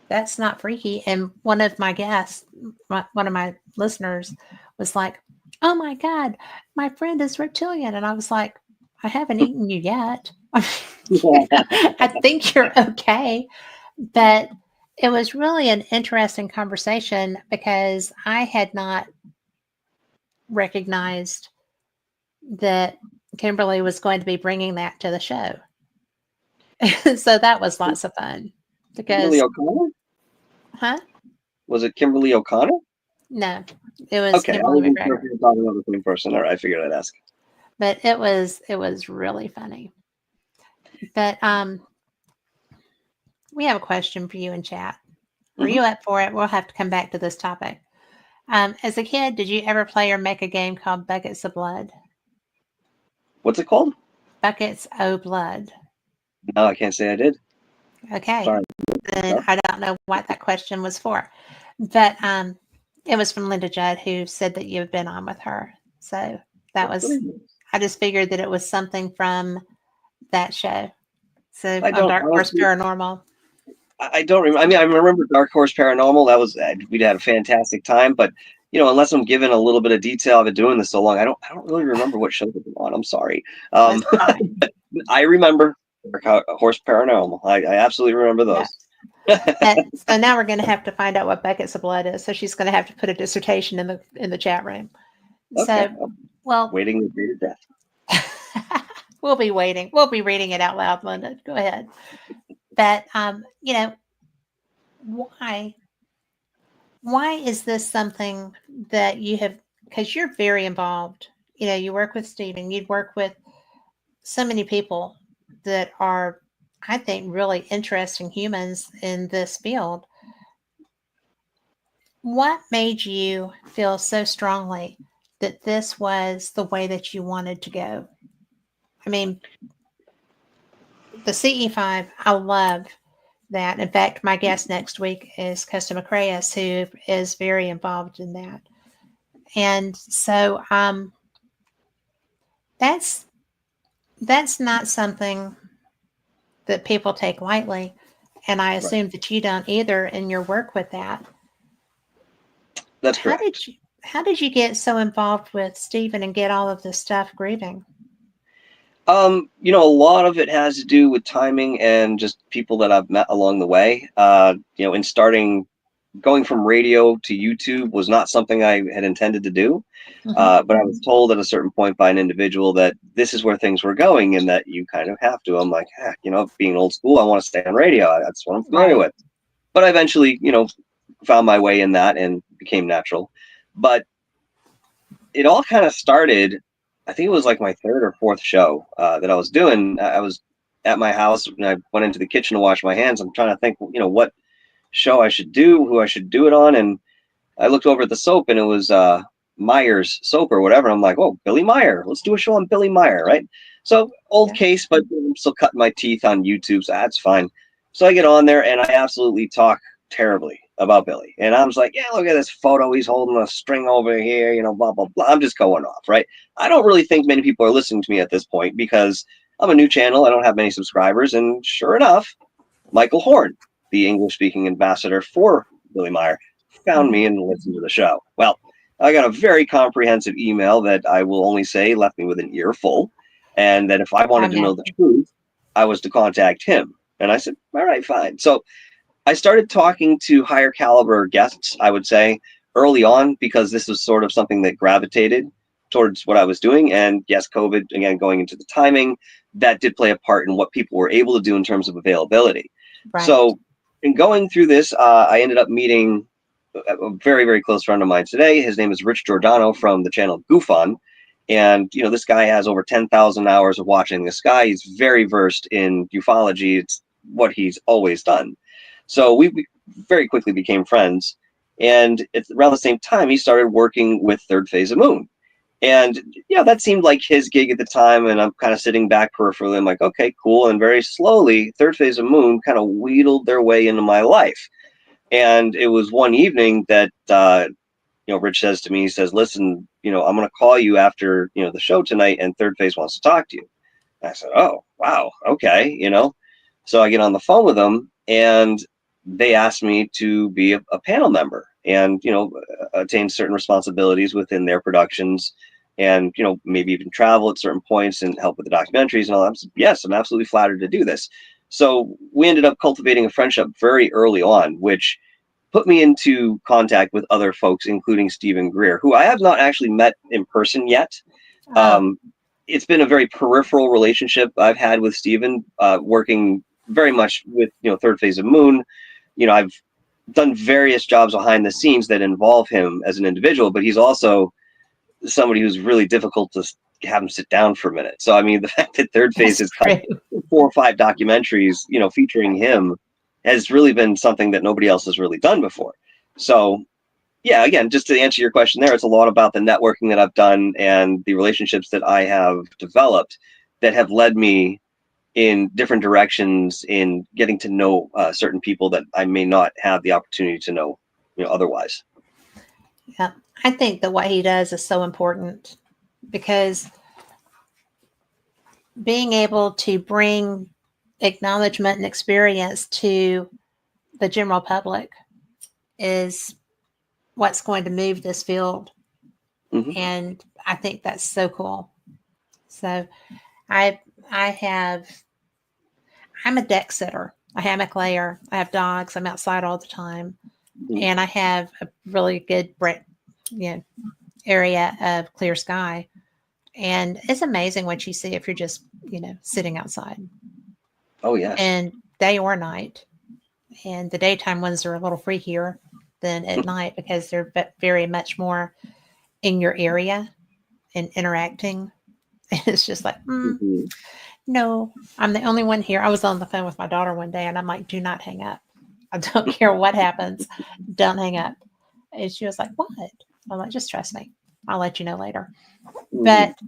that's not freaky." And one of my guests, one of my listeners, was like, "Oh my God, my friend is reptilian." And I was like, "I haven't eaten you yet. I think you're okay." But it was really an interesting conversation because I had not recognized that Kimberly was going to be bringing that to the show. So that was lots of fun Kimberly because, O'Connor? huh? Was it Kimberly O'Connor? No, it was Okay, I Kimberly wasn't sure if McGregor. you were talking about the same person. All right, I figured I'd ask. But it was really funny. But we have a question for you in chat. Are Mhm. you up for it? We'll have to come back to this topic. As a kid, did you ever play or make a game called Buckets of Blood? What's it called? Buckets o' Blood. No, I can't say I did. Okay. Sorry. Then I don't know what that question was for. But it was from Linda Judd, who said that you've been on with her. So that was, I just figured that it was something from that show. So I on don't Dark Horse honestly. Paranormal. I don't remember. I mean, I remember Dark Horse Paranormal. That was we'd had a fantastic time. But unless I'm given a little bit of detail, I've been doing this so long. I don't really remember what show they've been on. I'm sorry. That's fine. I remember Dark Horse Paranormal. I absolutely remember those. Yeah. So now we're going to have to find out what Buckets of Blood is. So she's going to have to put a dissertation in the chat room. Okay. So, well, Waiting the day to death. we'll be waiting. We'll be reading it out loud, Linda. Go ahead. But why is this something that you have? Because you're very involved. You work with Stephen. You'd work with so many people that are, I think, really interesting humans in this field. What made you feel so strongly that this was the way that you wanted to go? I mean, the CE5, I love that. In fact, my guest next week is Costa Macraeus, who is very involved in that. And so that's not something that people take lightly. And I assume that you don't either in your work with that. That's correct. How did you get so involved with Stephen and get all of this stuff grieving? A lot of it has to do with timing and just people that I've met along the way. In going from radio to YouTube was not something I had intended to do. But I was told at a certain point by an individual that this is where things were going and that you kind of have to. I'm like, heck, being old school, I want to stay on radio. That's what I'm familiar with. But I eventually, found my way in that and became natural. But it all kind of started, I think it was like my third or fourth show that I was doing. I was at my house and I went into the kitchen to wash my hands. I'm trying to think, what show I should do, who I should do it on. And I looked over at the soap and it was Meyer's soap or whatever. I'm like, oh, Billy Meyer. Let's do a show on Billy Meyer, right? So old case, but I'm still cutting my teeth on YouTube, so that's fine. So I get on there and I absolutely talk terribly about Billy. And I was like, yeah, look at this photo. He's holding a string over here, blah, blah, blah. I'm just going off, right? I don't really think many people are listening to me at this point because I'm a new channel. I don't have many subscribers. And sure enough, Michael Horn, the English-speaking ambassador for Billy Meyer, found me and listened to the show. Well, I got a very comprehensive email that I will only say left me with an earful, and that if I wanted to know the truth, I was to contact him. And I said, all right, fine. So I started talking to higher caliber guests, I would say, early on, because this was sort of something that gravitated towards what I was doing. And yes, COVID, again, going into the timing, that did play a part in what people were able to do in terms of availability. Right. So in going through this, I ended up meeting a very, very close friend of mine today. His name is Rich Giordano from the channel Goof On. And, this guy has over 10,000 hours of watching the sky. He's very versed in ufology. It's what he's always done. So we very quickly became friends. And it's around the same time, he started working with ThirdPhase of Moon. And, that seemed like his gig at the time. And I'm kind of sitting back peripherally. I'm like, okay, cool. And very slowly, ThirdPhase of Moon kind of wheedled their way into my life. And it was one evening that, Rich says to me, he says, listen, I'm going to call you after, the show tonight, and ThirdPhase wants to talk to you. And I said, oh, wow. Okay. So I get on the phone with them and they asked me to be a panel member and, attain certain responsibilities within their productions and, maybe even travel at certain points and help with the documentaries and all that. Yes, I'm absolutely flattered to do this. So we ended up cultivating a friendship very early on, which put me into contact with other folks, including Stephen Greer, who I have not actually met in person yet. It's been a very peripheral relationship I've had with Stephen, working very much with, ThirdPhase of Moon. I've done various jobs behind the scenes that involve him as an individual, but he's also somebody who's really difficult to have him sit down for a minute. So I mean, the fact that ThirdPhase That's has cut true. 4 or 5 documentaries, featuring him, has really been something that nobody else has really done before. So yeah, again, just to answer your question there, it's a lot about the networking that I've done and the relationships that I have developed that have led me in different directions in getting to know certain people that I may not have the opportunity to know, otherwise. Yeah. I think that what he does is so important because being able to bring acknowledgement and experience to the general public is what's going to move this field. Mm-hmm. And I think that's so cool. So I have, I'm a deck sitter, a hammock layer. I have dogs. I'm outside all the time. Mm-hmm. And I have a really good area of clear sky. And it's amazing what you see if you're just, sitting outside. Oh, yes. And day or night. And the daytime ones are a little freakier than at night because they're very much more in your area and interacting. And it's just like, Mm-hmm. no, I'm the only one here. I was on the phone with my daughter one day and I'm like, do not hang up. I don't care what happens. Don't hang up. And she was like, what? I'm like, just trust me. I'll let you know later. Mm-hmm. But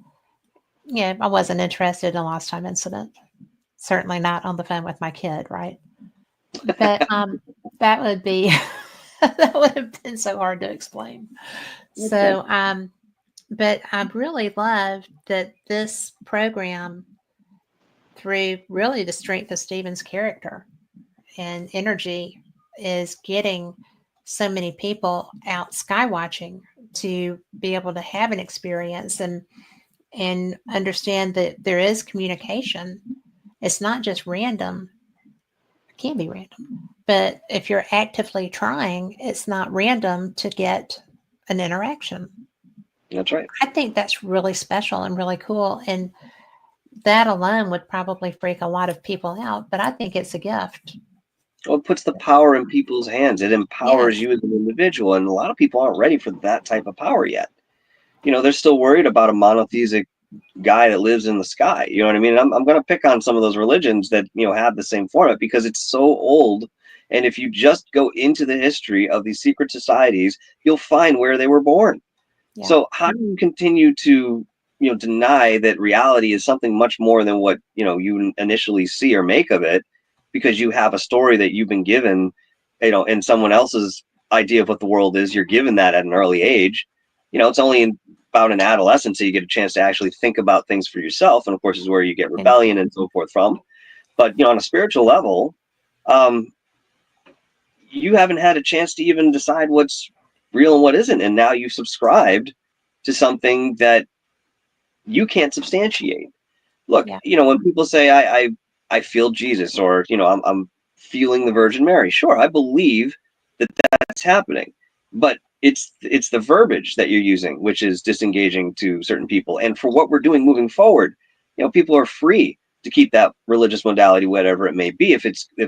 yeah, I wasn't interested in a lost time incident. Certainly not on the phone with my kid, right? But that would be that would have been so hard to explain. Okay. So but I really love that this program, through really the strength of Stephen's character and energy, is getting so many people out sky watching to be able to have an experience and understand that there is communication. It's not just random. It can be random, but if you're actively trying, it's not random to get an interaction. That's right. I think that's really special and really cool. And that alone would probably freak a lot of people out, but I think it's a gift. Well, it puts the power in people's hands. It empowers Yes. you as an individual. And a lot of people aren't ready for that type of power yet. They're still worried about a monotheistic guy that lives in the sky. You know what I mean? I'm going to pick on some of those religions that, have the same format because it's so old. And if you just go into the history of these secret societies, you'll find where they were born. Yeah. So how do you continue to, deny that reality is something much more than what, you initially see or make of it because you have a story that you've been given, and someone else's idea of what the world is, you're given that at an early age. It's only in about in adolescence that you get a chance to actually think about things for yourself, and of course is where you get rebellion and so forth from. But on a spiritual level, you haven't had a chance to even decide what's real and what isn't, and now you've subscribed to something that you can't substantiate. Look, Yeah. When people say I feel Jesus, or I'm feeling the Virgin Mary, sure, I believe that that's happening, but it's the verbiage that you're using which is disengaging to certain people. And for what we're doing moving forward, people are free to keep that religious modality, whatever it may be, if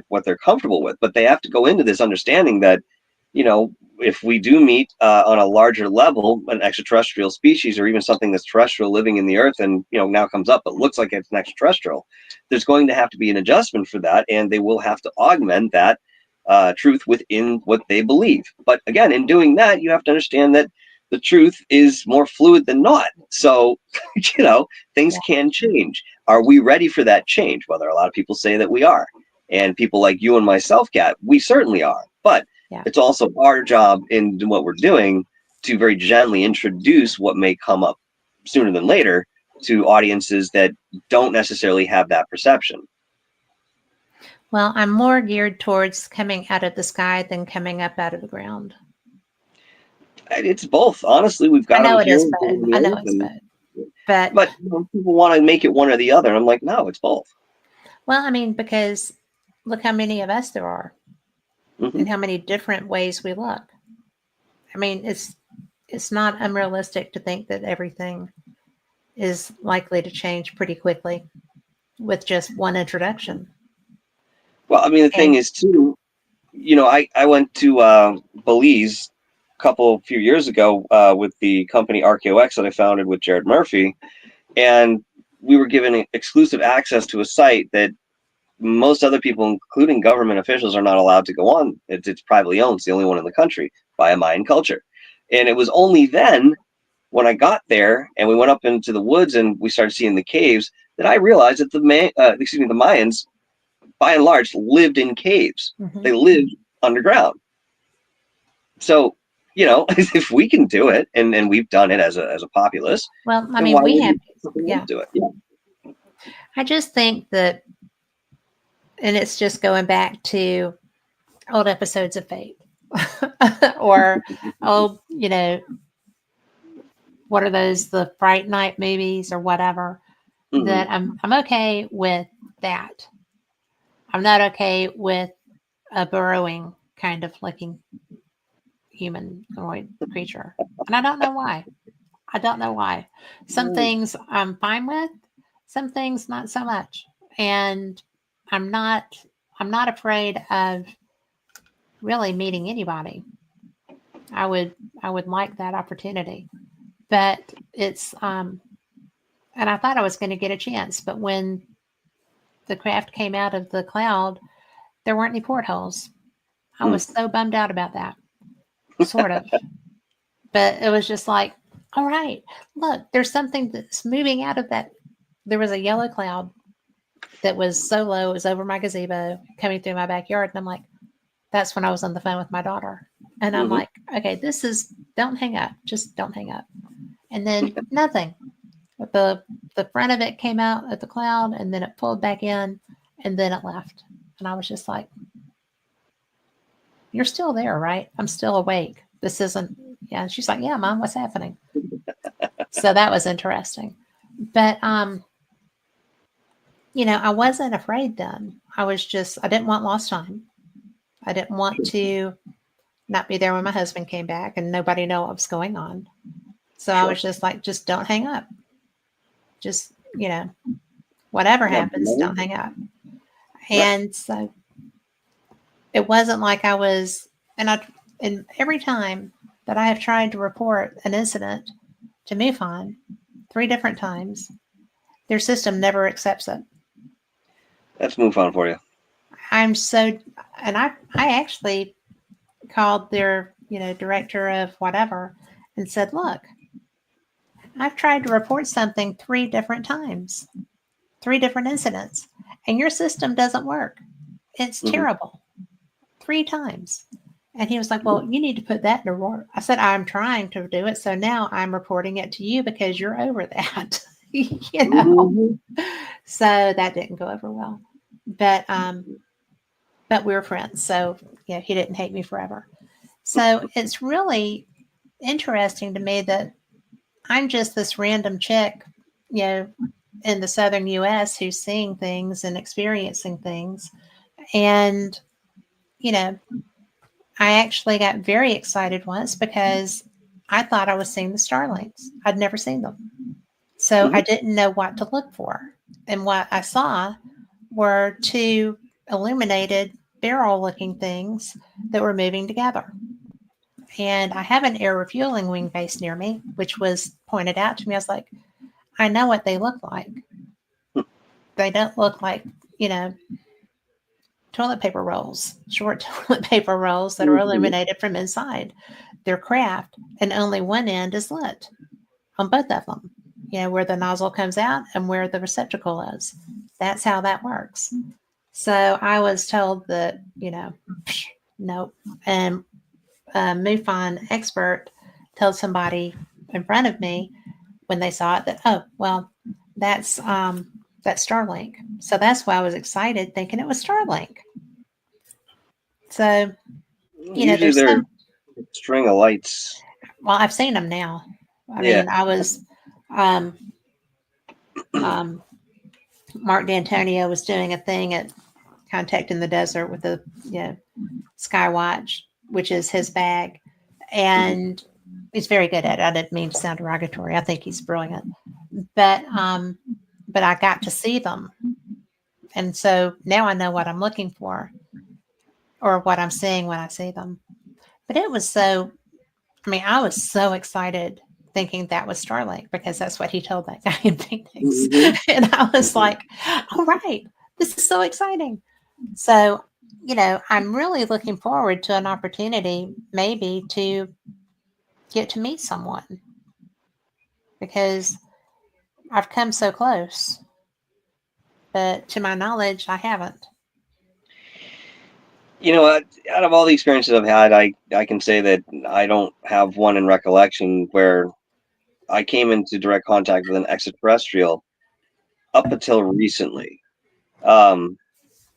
what they're comfortable with. But they have to go into this understanding that, if we do meet on a larger level, an extraterrestrial species, or even something that's terrestrial living in the earth and, now comes up, but looks like it's an extraterrestrial, there's going to have to be an adjustment for that. And they will have to augment that truth within what they believe. But again, in doing that, you have to understand that the truth is more fluid than not. So, things can change. Are we ready for that change? Whether a lot of people say that we are, and people like you and myself, Kat, we certainly are. But it's also our job in what we're doing to very gently introduce what may come up sooner than later to audiences that don't necessarily have that perception. Well, I'm more geared towards coming out of the sky than coming up out of the ground. It's both. Honestly, we've got I know them it here. is both. I know it's both. But people want to make it one or the other. And I'm like, no, it's both. Well, I mean, because look how many of us there are, and how many different ways we look. I mean, it's not unrealistic to think that everything is likely to change pretty quickly with just one introduction. Well, I mean, the thing is, too, I went to Belize few years ago with the company RKOX that I founded with Jared Murphy, and we were given exclusive access to a site that most other people, including government officials, are not allowed to go on. It's privately owned. It's the only one in the country by a Mayan culture. And it was only then when I got there and we went up into the woods and we started seeing the caves that I realized that the Mayans, by and large, lived in caves. Mm-hmm. They lived underground. So, if we can do it and we've done it as a populace, Well, I then mean, why we wouldn't have, something yeah. do it? Yeah. I just think that, and it's just going back to old episodes of Fate or old, what are those, the Fright Night movies or whatever, Mhm. that I'm okay with that. I'm not okay with a burrowing kind of looking humanoid creature. And I don't know why. Some things I'm fine with, some things not so much. And I'm not afraid of really meeting anybody. I would like that opportunity. But it's and I thought I was going to get a chance, but when the craft came out of the cloud, there weren't any portholes. I was so bummed out about that. Sort of. But it was just like, all right, look, there's something that's moving out of that. There was a yellow cloud that was so low, it was over my gazebo coming through my backyard. And I'm like, that's when I was on the phone with my daughter. And I'm like, okay, don't hang up. Just don't hang up. And then nothing. The front of it came out at the cloud and then it pulled back in and then it left. And I was just like, you're still there, right? I'm still awake. This isn't, yeah. And she's like, yeah, Mom, what's happening? So that was interesting. But, I wasn't afraid then. I didn't want lost time. I didn't want to not be there when my husband came back and nobody know what was going on. So I was just like, just don't hang up. Just, whatever happens, don't hang up. And so it wasn't like I was, and every time that I have tried to report an incident to MUFON 3 different times, their system never accepts it. That's MUFON for you. And I actually called their, director of whatever and said, look, I've tried to report something 3 different times, 3 different incidents, and your system doesn't work. It's terrible. 3 times. And he was like, well, you need to put that in a report. I said, I'm trying to do it. So now I'm reporting it to you because you're over that, So that didn't go over well. But we were friends. So, he didn't hate me forever. So it's really interesting to me that I'm just this random chick, in the southern U.S. who's seeing things and experiencing things. And, I actually got very excited once because I thought I was seeing the Starlinks. I'd never seen them. So I didn't know what to look for. And what I saw were 2 illuminated barrel-looking things that were moving together. And I have an air refueling wing base near me, which was pointed out to me. I was like, I know what they look like. They don't look like, toilet paper rolls, short toilet paper rolls that are illuminated from inside. They're craft, and only one end is lit on both of them, where the nozzle comes out and where the receptacle is. That's how that works. So I was told that, nope. And a MUFON expert told somebody in front of me when they saw it that, oh, well, that's Starlink. So that's why I was excited thinking it was Starlink. So, Usually there's they're string of lights. Well, I've seen them now. I mean, I was, Mark D'Antonio was doing a thing at Contact in the Desert with the, Skywatch, which is his bag. And he's very good at it. I didn't mean to sound derogatory. I think he's brilliant. But I got to see them. And so now I know what I'm looking for. or what I'm seeing when I see them. But it was so, I mean, I was so excited thinking that was Starlink because that's what he told that guy in Phoenix. Mhm. And I was like, all right, this is so exciting. So, I'm really looking forward to an opportunity maybe to get to meet someone because I've come so close, but to my knowledge, I haven't. Out of all the experiences I've had, I can say that I don't have one in recollection where I came into direct contact with an extraterrestrial up until recently. Um,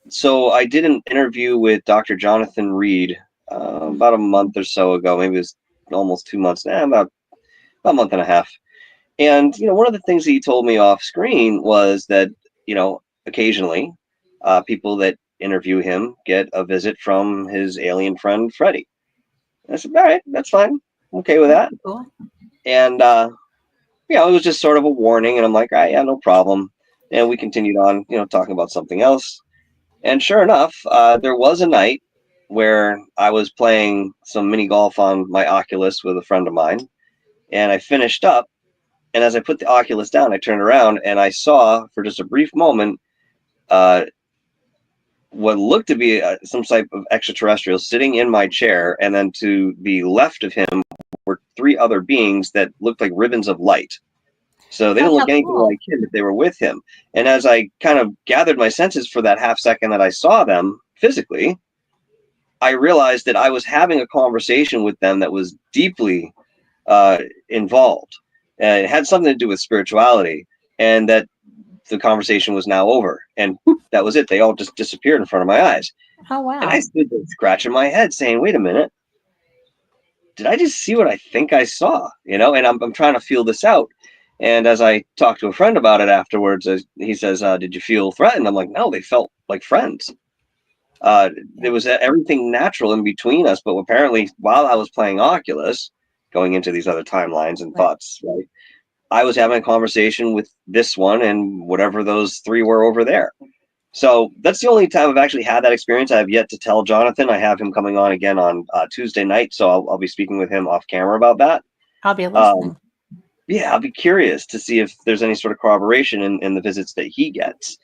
so I did an interview with Dr. Jonathan Reed about a month or so ago. Maybe it was almost 2 months now, about a month and a half. And one of the things that he told me off screen was that occasionally people that interview him get a visit from his alien friend Freddie. And I said, all right, that's fine. I'm okay with that. Cool. And it was just sort of a warning. And I'm like, all right, yeah, no problem. And we continued on, talking about something else. And sure enough, there was a night where I was playing some mini golf on my Oculus with a friend of mine, and I finished up. And as I put the Oculus down, I turned around and I saw, for just a brief moment, uh, what looked to be some type of extraterrestrial sitting in my chair, and then to the left of him were three other beings that looked like ribbons of light. So they Oh, didn't how look anything cool. like him, but they were with him. And as I kind of gathered my senses for that half second that I saw them physically, I realized that I was having a conversation with them that was deeply involved. And it had something to do with spirituality, and that the conversation was now over. And whoop, that was it. They all just disappeared in front of my eyes. Oh, And I wow. stood there scratching my head saying, wait a minute, did I just see what I think I saw? And I'm trying to feel this out. And as I talked to a friend about it afterwards, he says, did you feel threatened? I'm like, no, they felt like friends. There was everything natural in between us, but apparently while I was playing Oculus, going into these other timelines and Right. thoughts, right, I was having a conversation with this one and whatever those three were over there. So that's the only time I've actually had that experience. I have yet to tell Jonathan. I have him coming on again on Tuesday night, so I'll be speaking with him off camera about that. I'll be Um, listening. yeah, I'll be curious to see if there's any sort of corroboration in the visits that he gets.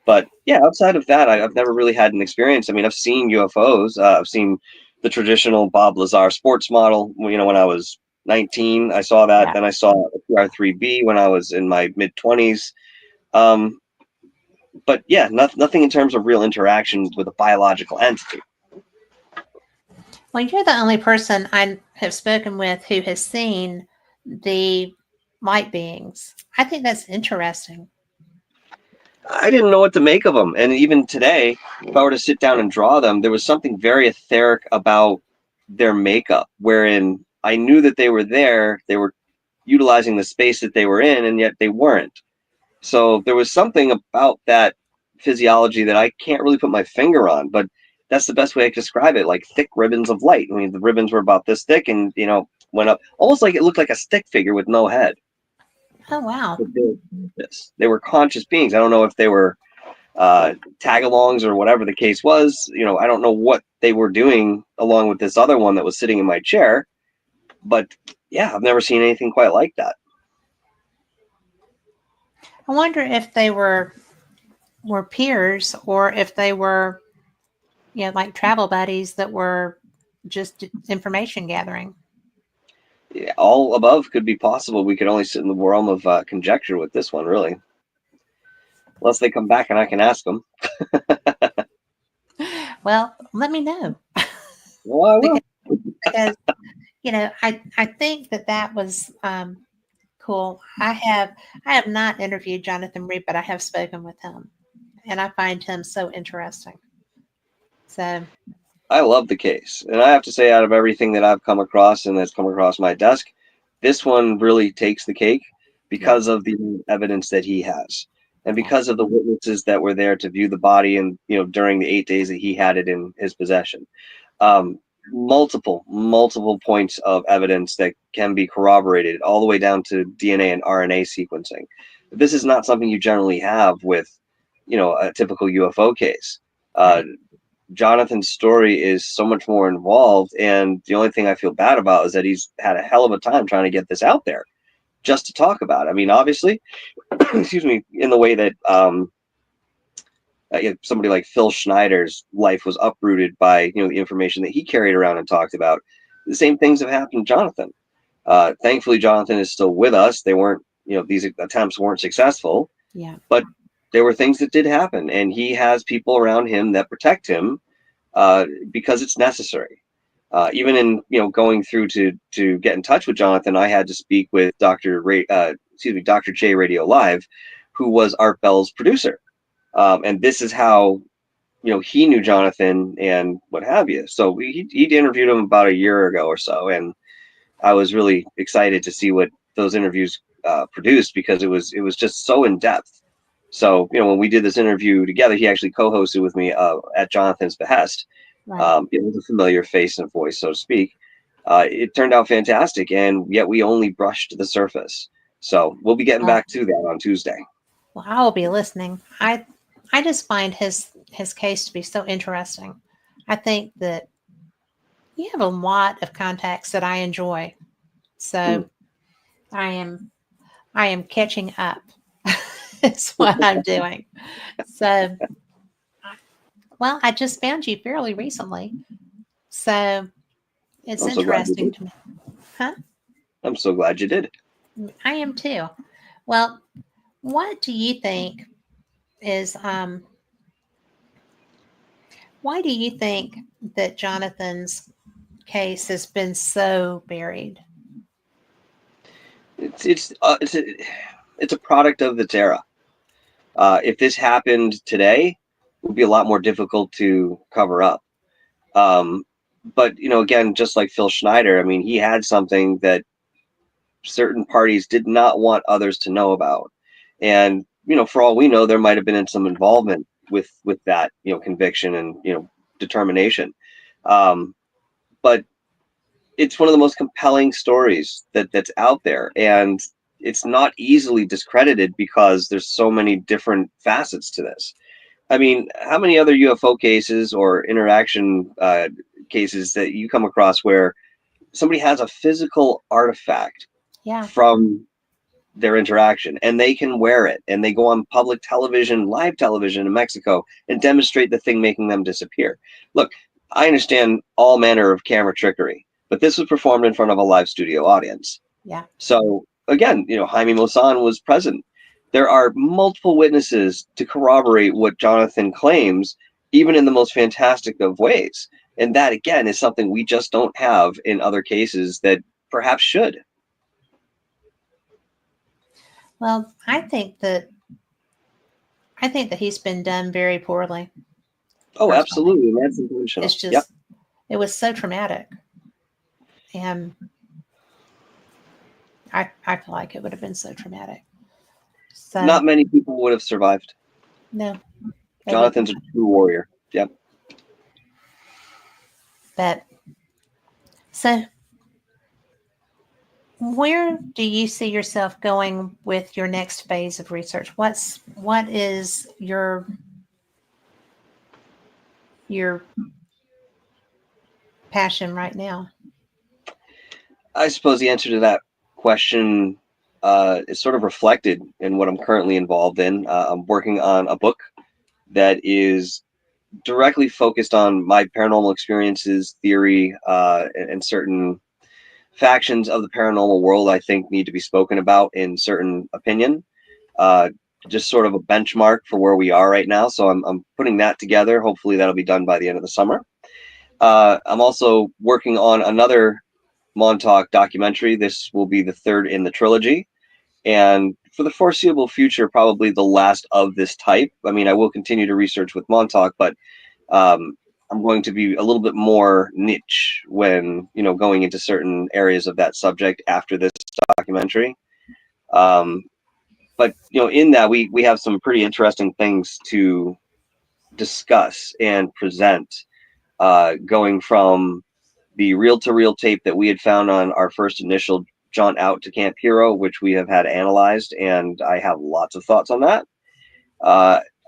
But yeah, outside of that, I've never really had an experience. I mean, I've seen UFOs. I've seen the traditional Bob Lazar sports model. When I was 19, I saw that. Yeah. Then I saw a PR3B when I was in my mid 20s. Um, but yeah, nothing in terms of real interaction with a biological entity. Well, you're the only person I have spoken with who has seen the light beings. I think that's interesting. I didn't know what to make of them. And even today, if I were to sit down and draw them, there was something very etheric about their makeup, wherein I knew that they were there, they were utilizing the space that they were in, and yet they weren't. So there was something about that physiology that I can't really put my finger on, but that's the best way I can describe it, like thick ribbons of light. I mean, the ribbons were about this thick and, went up almost like it looked like a stick figure with no head. Oh, wow. They were conscious beings. I don't know if they were tag-alongs or whatever the case was. I don't know what they were doing along with this other one that was sitting in my chair, but yeah, I've never seen anything quite like that. I wonder if they were peers or if they were, like travel buddies that were just information gathering. Yeah, all above could be possible. We could only sit in the realm of conjecture with this one, really. Unless they come back and I can ask them. Well, let me know. Well, I will. because I think that was cool. I have not interviewed Jonathan Reed, but I have spoken with him, and I find him so interesting. So I love the case. And I have to say, out of everything that I've come across and that's come across my desk, this one really takes the cake yeah, because of the evidence that he has. And yeah, because of the witnesses that were there to view the body and, during the 8 days that he had it in his possession. Um, multiple points of evidence that can be corroborated all the way down to DNA and RNA sequencing. This is not something you generally have with, a typical UFO case. right. Jonathan's story is so much more involved, and the only thing I feel bad about is that he's had a hell of a time trying to get this out there just to talk about it. I mean, obviously, excuse me, in the way that somebody like Phil Schneider's life was uprooted by the information that he carried around and talked about. The same things have happened to Jonathan. Thankfully, Jonathan is still with us. They weren't, these attempts weren't successful. Yeah. But there were things that did happen, and he has people around him that protect him because it's necessary. Even in going through to get in touch with Jonathan, I had to speak with Dr. J Radio Live, who was Art Bell's producer. And this is how he knew Jonathan and what have you. So he'd interviewed him about a year ago or so, and I was really excited to see what those interviews produced, because it was just so in depth. So when we did this interview together, he actually co-hosted with me at Jonathan's behest. Right. It was a familiar face and voice, so to speak. It turned out fantastic, and yet we only brushed the surface. So we'll be getting back to that on Tuesday. Well, I will be listening. I just find his case to be so interesting. I think that you have a lot of contacts that I enjoy, so I am catching up. Is what I'm doing. So, well, I just found you fairly recently, so it's interesting to me. Huh? I'm so glad you did. I am too. Well, what do you think is why do you think that Jonathan's case has been so buried? It's a product of its era. If this happened today, it would be a lot more difficult to cover up. But again, just like Phil Schneider, I mean, he had something that certain parties did not want others to know about, and for all we know, there might have been some involvement with that conviction and determination. But it's one of the most compelling stories that's out there, and it's not easily discredited because there's so many different facets to this. I mean, how many other UFO cases or interaction cases that you come across where somebody has a physical artifact from their interaction, and they can wear it, and they go on public television, live television in Mexico, and demonstrate the thing making them disappear? Look, I understand all manner of camera trickery, but this was performed in front of a live studio audience. Yeah. So again, Jaime Maussan was present. There are multiple witnesses to corroborate what Jonathan claims, even in the most fantastic of ways. And that, again, is something we just don't have in other cases that perhaps should. Well, I think that he's been done very poorly. Oh, personally. Absolutely. That's intentional. It's just, It was so traumatic. And I feel like it would have been so traumatic. So, not many people would have survived. No. Jonathan's a true warrior. Yep. But so where do you see yourself going with your next phase of research? What is your passion right now? I suppose the answer to that question is sort of reflected in what I'm currently involved in. I'm working on a book that is directly focused on my paranormal experiences, theory, and certain factions of the paranormal world I think need to be spoken about in certain opinion. Just sort of a benchmark for where we are right now. So I'm putting that together. Hopefully that'll be done by the end of the summer. I'm also working on another Montauk documentary. This will be the third in the trilogy, and for the foreseeable future, probably the last of this type. I mean, I will continue to research with Montauk, but I'm going to be a little bit more niche when going into certain areas of that subject after this documentary. But in that we have some pretty interesting things to discuss and present, going from the reel-to-reel tape that we had found on our first initial jaunt out to Camp Hero, which we have had analyzed, and I have lots of thoughts on that.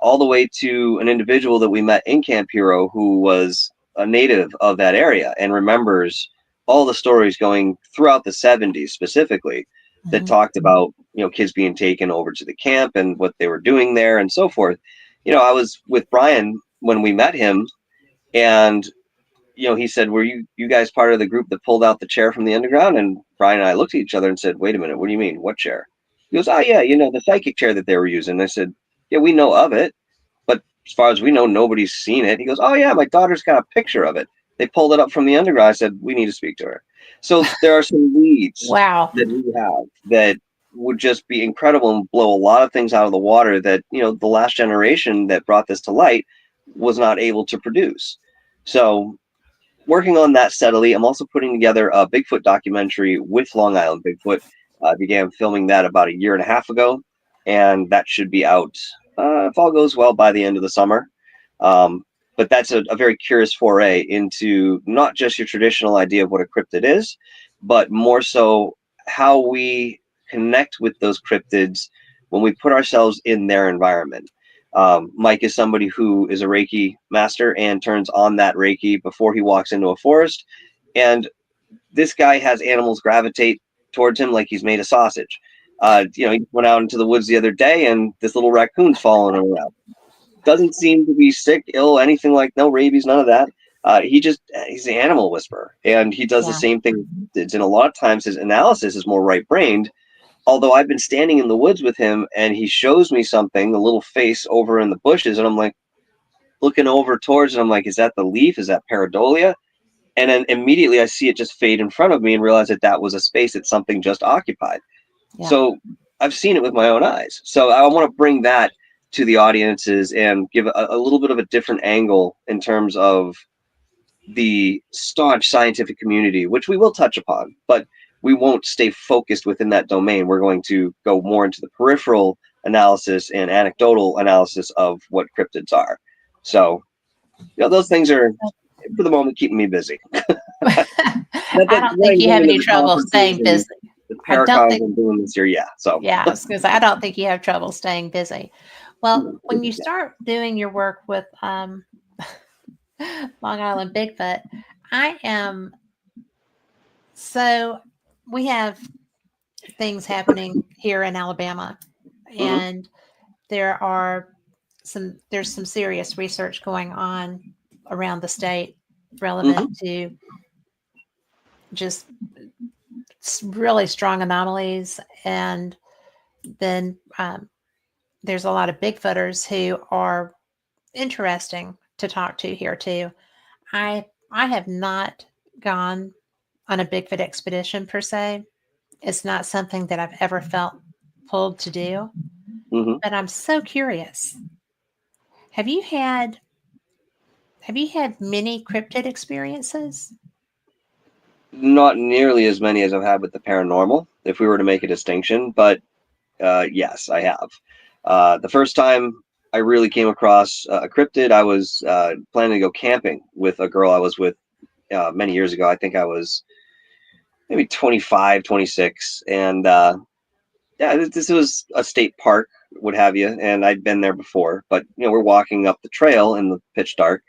all the way to an individual that we met in Camp Hero who was a native of that area and remembers all the stories going throughout the 70s specifically that talked about, kids being taken over to the camp and what they were doing there and so forth. I was with Brian when we met him, and he said, were you guys part of the group that pulled out the chair from the underground? And Brian and I looked at each other and said, wait a minute, what do you mean? What chair? He goes, oh yeah, the psychic chair that they were using. And I said, yeah, we know of it, but as far as we know, nobody's seen it. He goes, oh yeah, my daughter's got a picture of it. They pulled it up from the underground. I said, we need to speak to her. So there are some leads Wow. that we have that would just be incredible and blow a lot of things out of the water that, the last generation that brought this to light was not able to produce. So working on that steadily. I'm also putting together a Bigfoot documentary with Long Island Bigfoot. Began filming that about 1.5 years ago, and that should be out, if all goes well, by the end of the summer. But that's a very curious foray into not just your traditional idea of what a cryptid is, but more so how we connect with those cryptids when we put ourselves in their environment. Mike is somebody who is a Reiki master and turns on that Reiki before he walks into a forest. And this guy has animals gravitate towards him like he's made of sausage. He went out into the woods the other day and this little raccoon's following him around. Doesn't seem to be sick, ill, anything like no rabies, none of that. He's an animal whisperer, and he does the same thing. And a lot of times his analysis is more right-brained. Although I've been standing in the woods with him and he shows me something, a little face over in the bushes, and I'm like looking over towards it. I'm like, is that the leaf? Is that pareidolia? And then immediately I see it just fade in front of me and realize that was a space that something just occupied. Yeah. So I've seen it with my own eyes. So I want to bring that to the audiences and give a little bit of a different angle in terms of the staunch scientific community, which we will touch upon, but we won't stay focused within that domain. We're going to go more into the peripheral analysis and anecdotal analysis of what cryptids are. So, those things are, for the moment, keeping me busy. I don't think you have any trouble staying busy. The Paracons I'm doing this year, yeah. So yeah, because I don't think you have trouble staying busy. Well, when you start doing your work with Long Island Bigfoot, we have things happening here in Alabama, and there's some serious research going on around the state relevant to just really strong anomalies. And then there's a lot of Bigfooters who are interesting to talk to here too. I have not gone on a Bigfoot expedition per se. It's not something that I've ever felt pulled to do, but I'm so curious. Have you had many cryptid experiences? Not nearly as many as I've had with the paranormal, if we were to make a distinction, but yes, I have. The first time I really came across a cryptid, I was planning to go camping with a girl I was with many years ago. I think I was maybe 25, 26. And this was a state park, what have you. And I'd been there before, but we're walking up the trail in the pitch dark,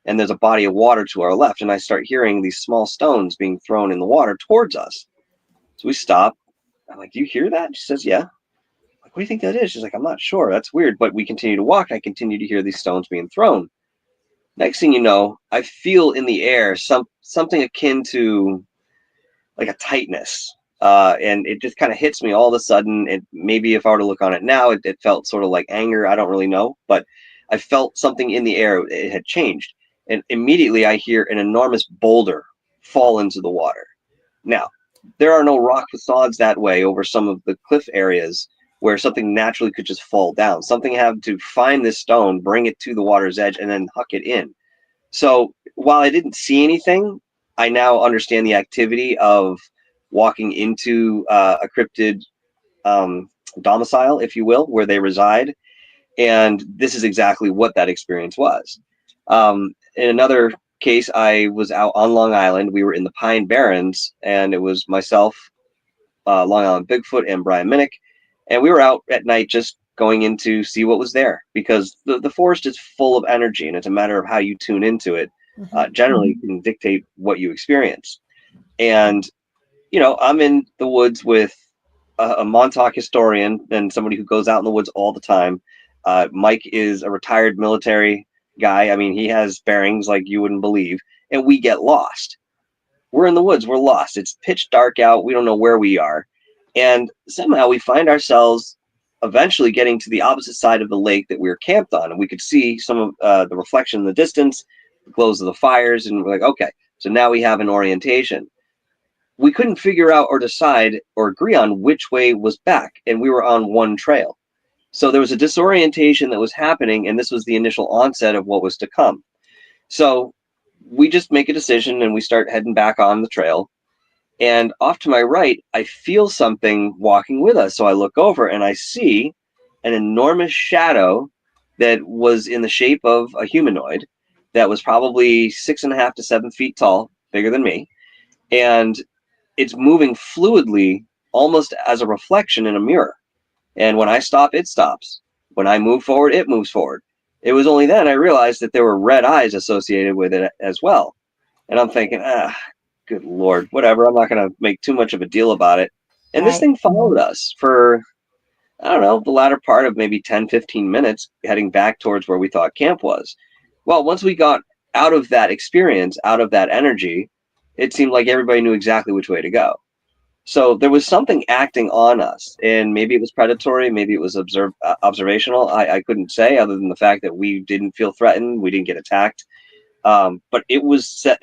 and there's a body of water to our left. And I start hearing these small stones being thrown in the water towards us. So we stop. I'm like, do you hear that? She says, yeah. I'm like, what do you think that is? She's like, I'm not sure. That's weird. But we continue to walk. I continue to hear these stones being thrown. Next thing you know, I feel in the air something akin to like a tightness. And it just kind of hits me all of a sudden. Maybe if I were to look on it now, it felt sort of like anger. I don't really know. But I felt something in the air. It had changed. And immediately I hear an enormous boulder fall into the water. Now, there are no rock facades that way over some of the cliff areas where something naturally could just fall down. Something had to find this stone, bring it to the water's edge, and then huck it in. So while I didn't see anything, I now understand the activity of walking into a cryptid domicile, if you will, where they reside. And this is exactly what that experience was. In another case, I was out on Long Island. We were in the Pine Barrens, and it was myself, Long Island Bigfoot, and Brian Minnick. And we were out at night just going in to see what was there, because the forest is full of energy, and it's a matter of how you tune into it. Generally can dictate what you experience. And, I'm in the woods with a Montauk historian and somebody who goes out in the woods all the time. Mike is a retired military guy. I mean, he has bearings like you wouldn't believe, and we get lost. We're in the woods, we're lost. It's pitch dark out. We don't know where we are. And somehow we find ourselves eventually getting to the opposite side of the lake that we were camped on. And we could see some of the reflection in the distance, the glows of the fires. And we're like, okay, so now we have an orientation. We couldn't figure out or decide or agree on which way was back. And we were on one trail. So there was a disorientation that was happening. And this was the initial onset of what was to come. So we just make a decision and we start heading back on the trail. And off to my right, I feel something walking with us. So I look over and I see an enormous shadow that was in the shape of a humanoid that was probably 6.5 to 7 feet tall, bigger than me. And it's moving fluidly, almost as a reflection in a mirror. And when I stop, it stops. When I move forward, it moves forward. It was only then I realized that there were red eyes associated with it as well. And I'm thinking, good Lord, whatever. I'm not going to make too much of a deal about it. And this thing followed us for, I don't know, the latter part of maybe 10, 15 minutes, heading back towards where we thought camp was. Well, once we got out of that experience, out of that energy, it seemed like everybody knew exactly which way to go. So there was something acting on us, and maybe it was predatory, maybe it was observational. I couldn't say, other than the fact that we didn't feel threatened, we didn't get attacked. But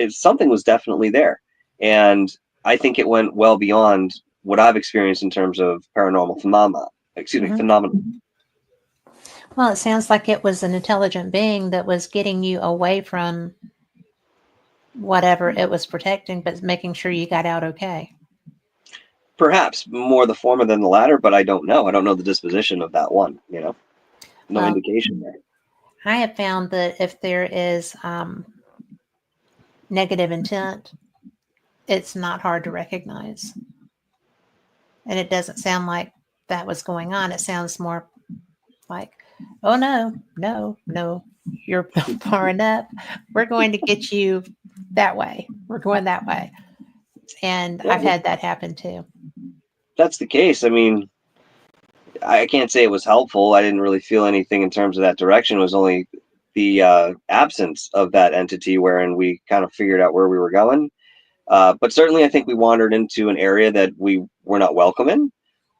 something was definitely there. And I think it went well beyond what I've experienced in terms of paranormal phenomena. Phenomenon. Well, it sounds like it was an intelligent being that was getting you away from whatever it was protecting, but making sure you got out okay. Perhaps more the former than the latter, but I don't know. I don't know the disposition of that one, No indication there. I have found that if there is negative intent, it's not hard to recognize. And it doesn't sound like that was going on. It sounds more like, oh, no, you're far enough. We're going to get you that way. We're going that way. And I've had that happen too. That's the case. I mean, I can't say it was helpful. I didn't really feel anything in terms of that direction. It was only the absence of that entity wherein we kind of figured out where we were going. But certainly I think we wandered into an area that we were not welcome in.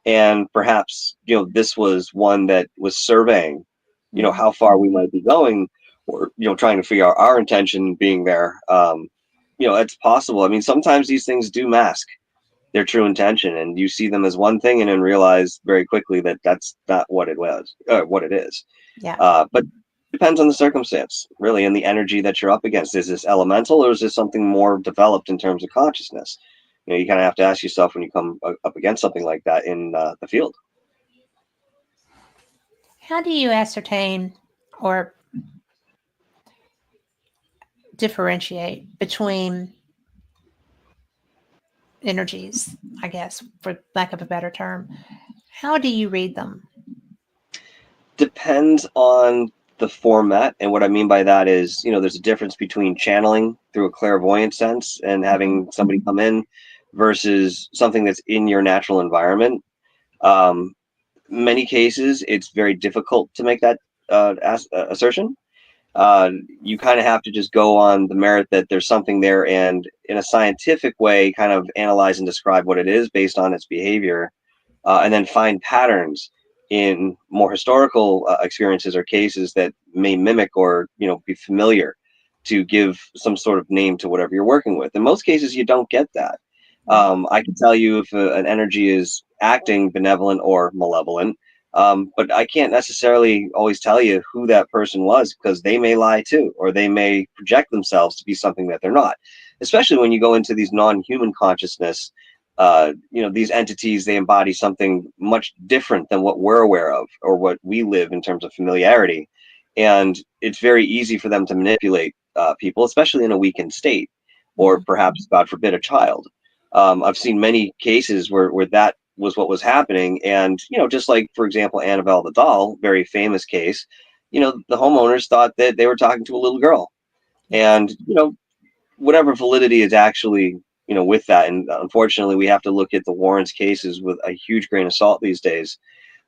And perhaps, this was one that was surveying, how far we might be going, or, trying to figure out our intention being there. It's possible. I mean, sometimes these things do mask their true intention, and you see them as one thing and then realize very quickly that that's not what it was, what it is. Yeah. But depends on the circumstance, really, and the energy that you're up against. Is this elemental, or is this something more developed in terms of consciousness? You kind of have to ask yourself when you come up against something like that in the field. How do you ascertain or differentiate between energies, I guess, for lack of a better term? How do you read them? Depends on the format, and what I mean by that is, there's a difference between channeling through a clairvoyant sense and having somebody come in versus something that's in your natural environment. Many cases, it's very difficult to make that assertion. You kind of have to just go on the merit that there's something there, and in a scientific way, kind of analyze and describe what it is based on its behavior, and then find patterns in more historical experiences or cases that may mimic or be familiar to give some sort of name to whatever you're working with. In most cases, you don't get that. I can tell you if an energy is acting benevolent or malevolent, but I can't necessarily always tell you who that person was, because they may lie too, or they may project themselves to be something that they're not. Especially when you go into these non-human consciousness, these entities, they embody something much different than what we're aware of or what we live in terms of familiarity. And it's very easy for them to manipulate people, especially in a weakened state, or perhaps, God forbid, a child. I've seen many cases where that was what was happening. And, just like, for example, Annabelle the doll, very famous case, the homeowners thought that they were talking to a little girl. And, whatever validity is actually, with that. And unfortunately, we have to look at the Warrens cases with a huge grain of salt these days.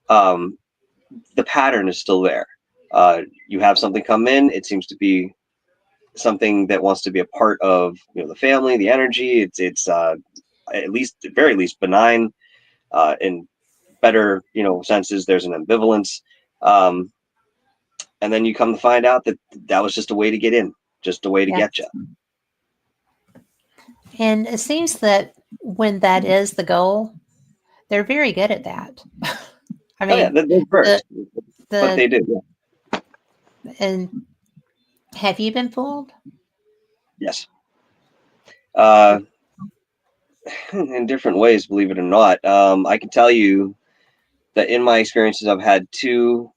The pattern is still there. You have something come in, it seems to be something that wants to be a part of, the family, the energy. It's at very least benign. In better, senses, there's an ambivalence. And then you come to find out that that was just a way to get in, just a way to get you. And it seems that when that is the goal, they're very good at that. I mean, they're first. What they do. Yeah. And have you been fooled? Yes. In different ways, believe it or not. I can tell you that in my experiences, I've had 2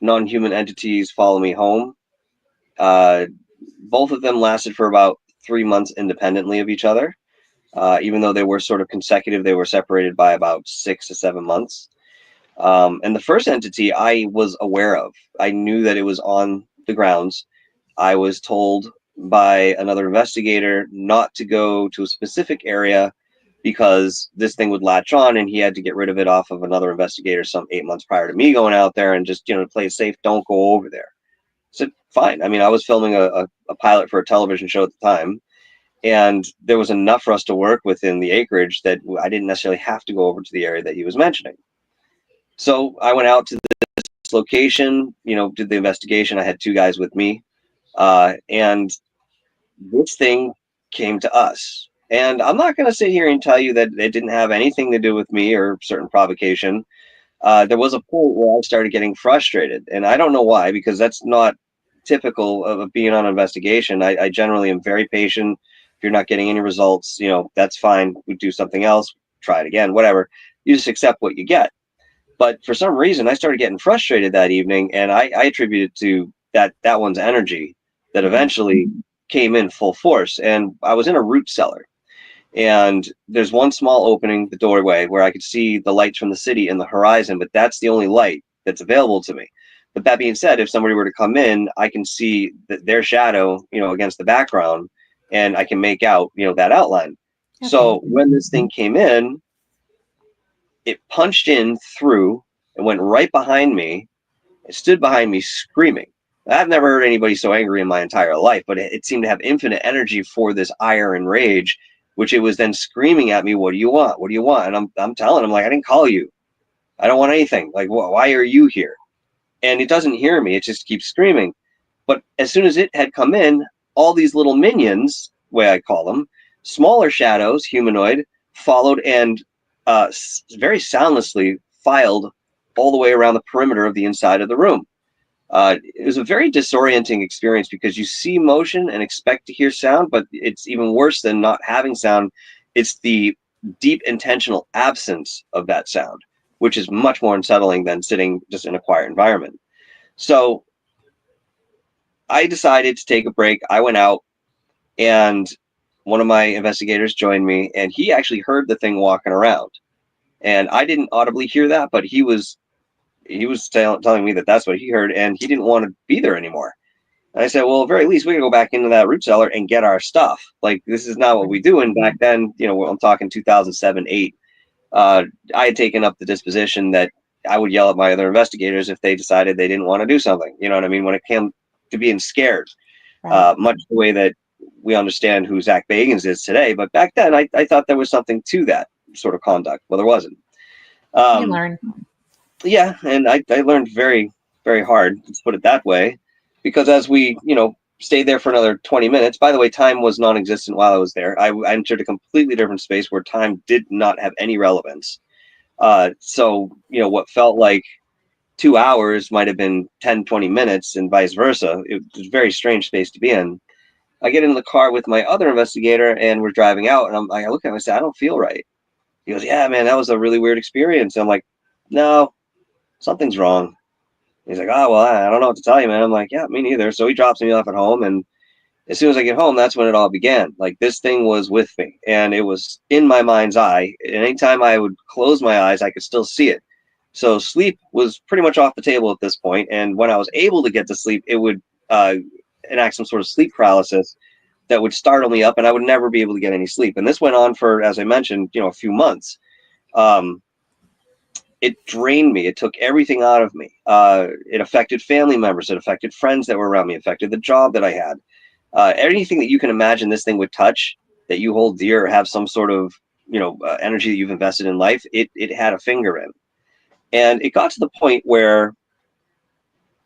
non-human entities follow me home. Both of them lasted for about 3 months independently of each other. Even though they were sort of consecutive, they were separated by about 6 to 7 months. And the first entity I was aware of. I knew that it was on the grounds. I was told by another investigator not to go to a specific area because this thing would latch on, and he had to get rid of it off of another investigator some 8 months prior to me going out there, and just, to play it safe, don't go over there. So fine. I mean, I was filming a pilot for a television show at the time, and there was enough for us to work within the acreage that I didn't necessarily have to go over to the area that he was mentioning. So I went out to this location, did the investigation. I had 2 guys with me, and this thing came to us. And I'm not going to sit here and tell you that it didn't have anything to do with me or certain provocation. There was a point where I started getting frustrated, and I don't know why, because that's not typical of being on an investigation. I generally am very patient. If you're not getting any results, that's fine. We do something else, try it again, whatever. You just accept what you get. But for some reason, I started getting frustrated that evening, and I attributed to that one's energy that eventually came in full force. And I was in a root cellar. And there's one small opening, the doorway, where I could see the lights from the city in the horizon, but that's the only light that's available to me. But that being said, if somebody were to come in, I can see their shadow, against the background, and I can make out, that outline. Okay. So when this thing came in, it punched in through and went right behind me. It stood behind me screaming. I've never heard anybody so angry in my entire life, but it seemed to have infinite energy for this ire and rage, which it was then screaming at me, "What do you want? What do you want?" And I'm telling him, like, "I didn't call you. I don't want anything. Like, why are you here?" And it doesn't hear me. It just keeps screaming. But as soon as it had come in, all these little minions, the way I call them, smaller shadows, humanoid, followed and very soundlessly filed all the way around the perimeter of the inside of the room. It was a very disorienting experience because you see motion and expect to hear sound, but it's even worse than not having sound. It's the deep intentional absence of that sound, which is much more unsettling than sitting just in a quiet environment. So I decided to take a break. I went out, and one of my investigators joined me, and he actually heard the thing walking around. And I didn't audibly hear that, but he was telling me that that's what he heard, and he didn't want to be there anymore. And I said, well, at very least, we can go back into that root cellar and get our stuff. Like, this is not what we do. And back then, I'm talking 2007, 8. I had taken up the disposition that I would yell at my other investigators if they decided they didn't want to do something. You know what I mean? When it came to being scared, right. Much the way that we understand who Zach Bagans is today. But back then, I thought there was something to that sort of conduct. Well, there wasn't. You learn. Yeah, and I learned very, very hard, let's put it that way, because as we, stayed there for another 20 minutes, by the way, time was non-existent while I was there. I entered a completely different space where time did not have any relevance. So, what felt like 2 hours might have been 10, 20 minutes and vice versa. It was a very strange space to be in. I get in the car with my other investigator and we're driving out, and I look at him and I say, I don't feel right. He goes, yeah, man, that was a really weird experience. I'm like, no, something's wrong. He's like, oh, well, I don't know what to tell you, man. I'm like, yeah, me neither. So he drops me off at home, and As soon as I get home, that's when it all began. Like, this thing was with me, and it was in my mind's eye. And anytime I would close my eyes, I could still see it. So sleep was pretty much off the table at this point. And when I was able to get to sleep, it would enact some sort of sleep paralysis that would startle me up, and I would never be able to get any sleep. And this went on for, as I mentioned, a few months. It drained me. It took everything out of me. It affected family members. It affected friends that were around me. It affected the job that I had. Anything that you can imagine this thing would touch, that you hold dear, or have some sort of energy that you've invested in life, it had a finger in. And it got to the point where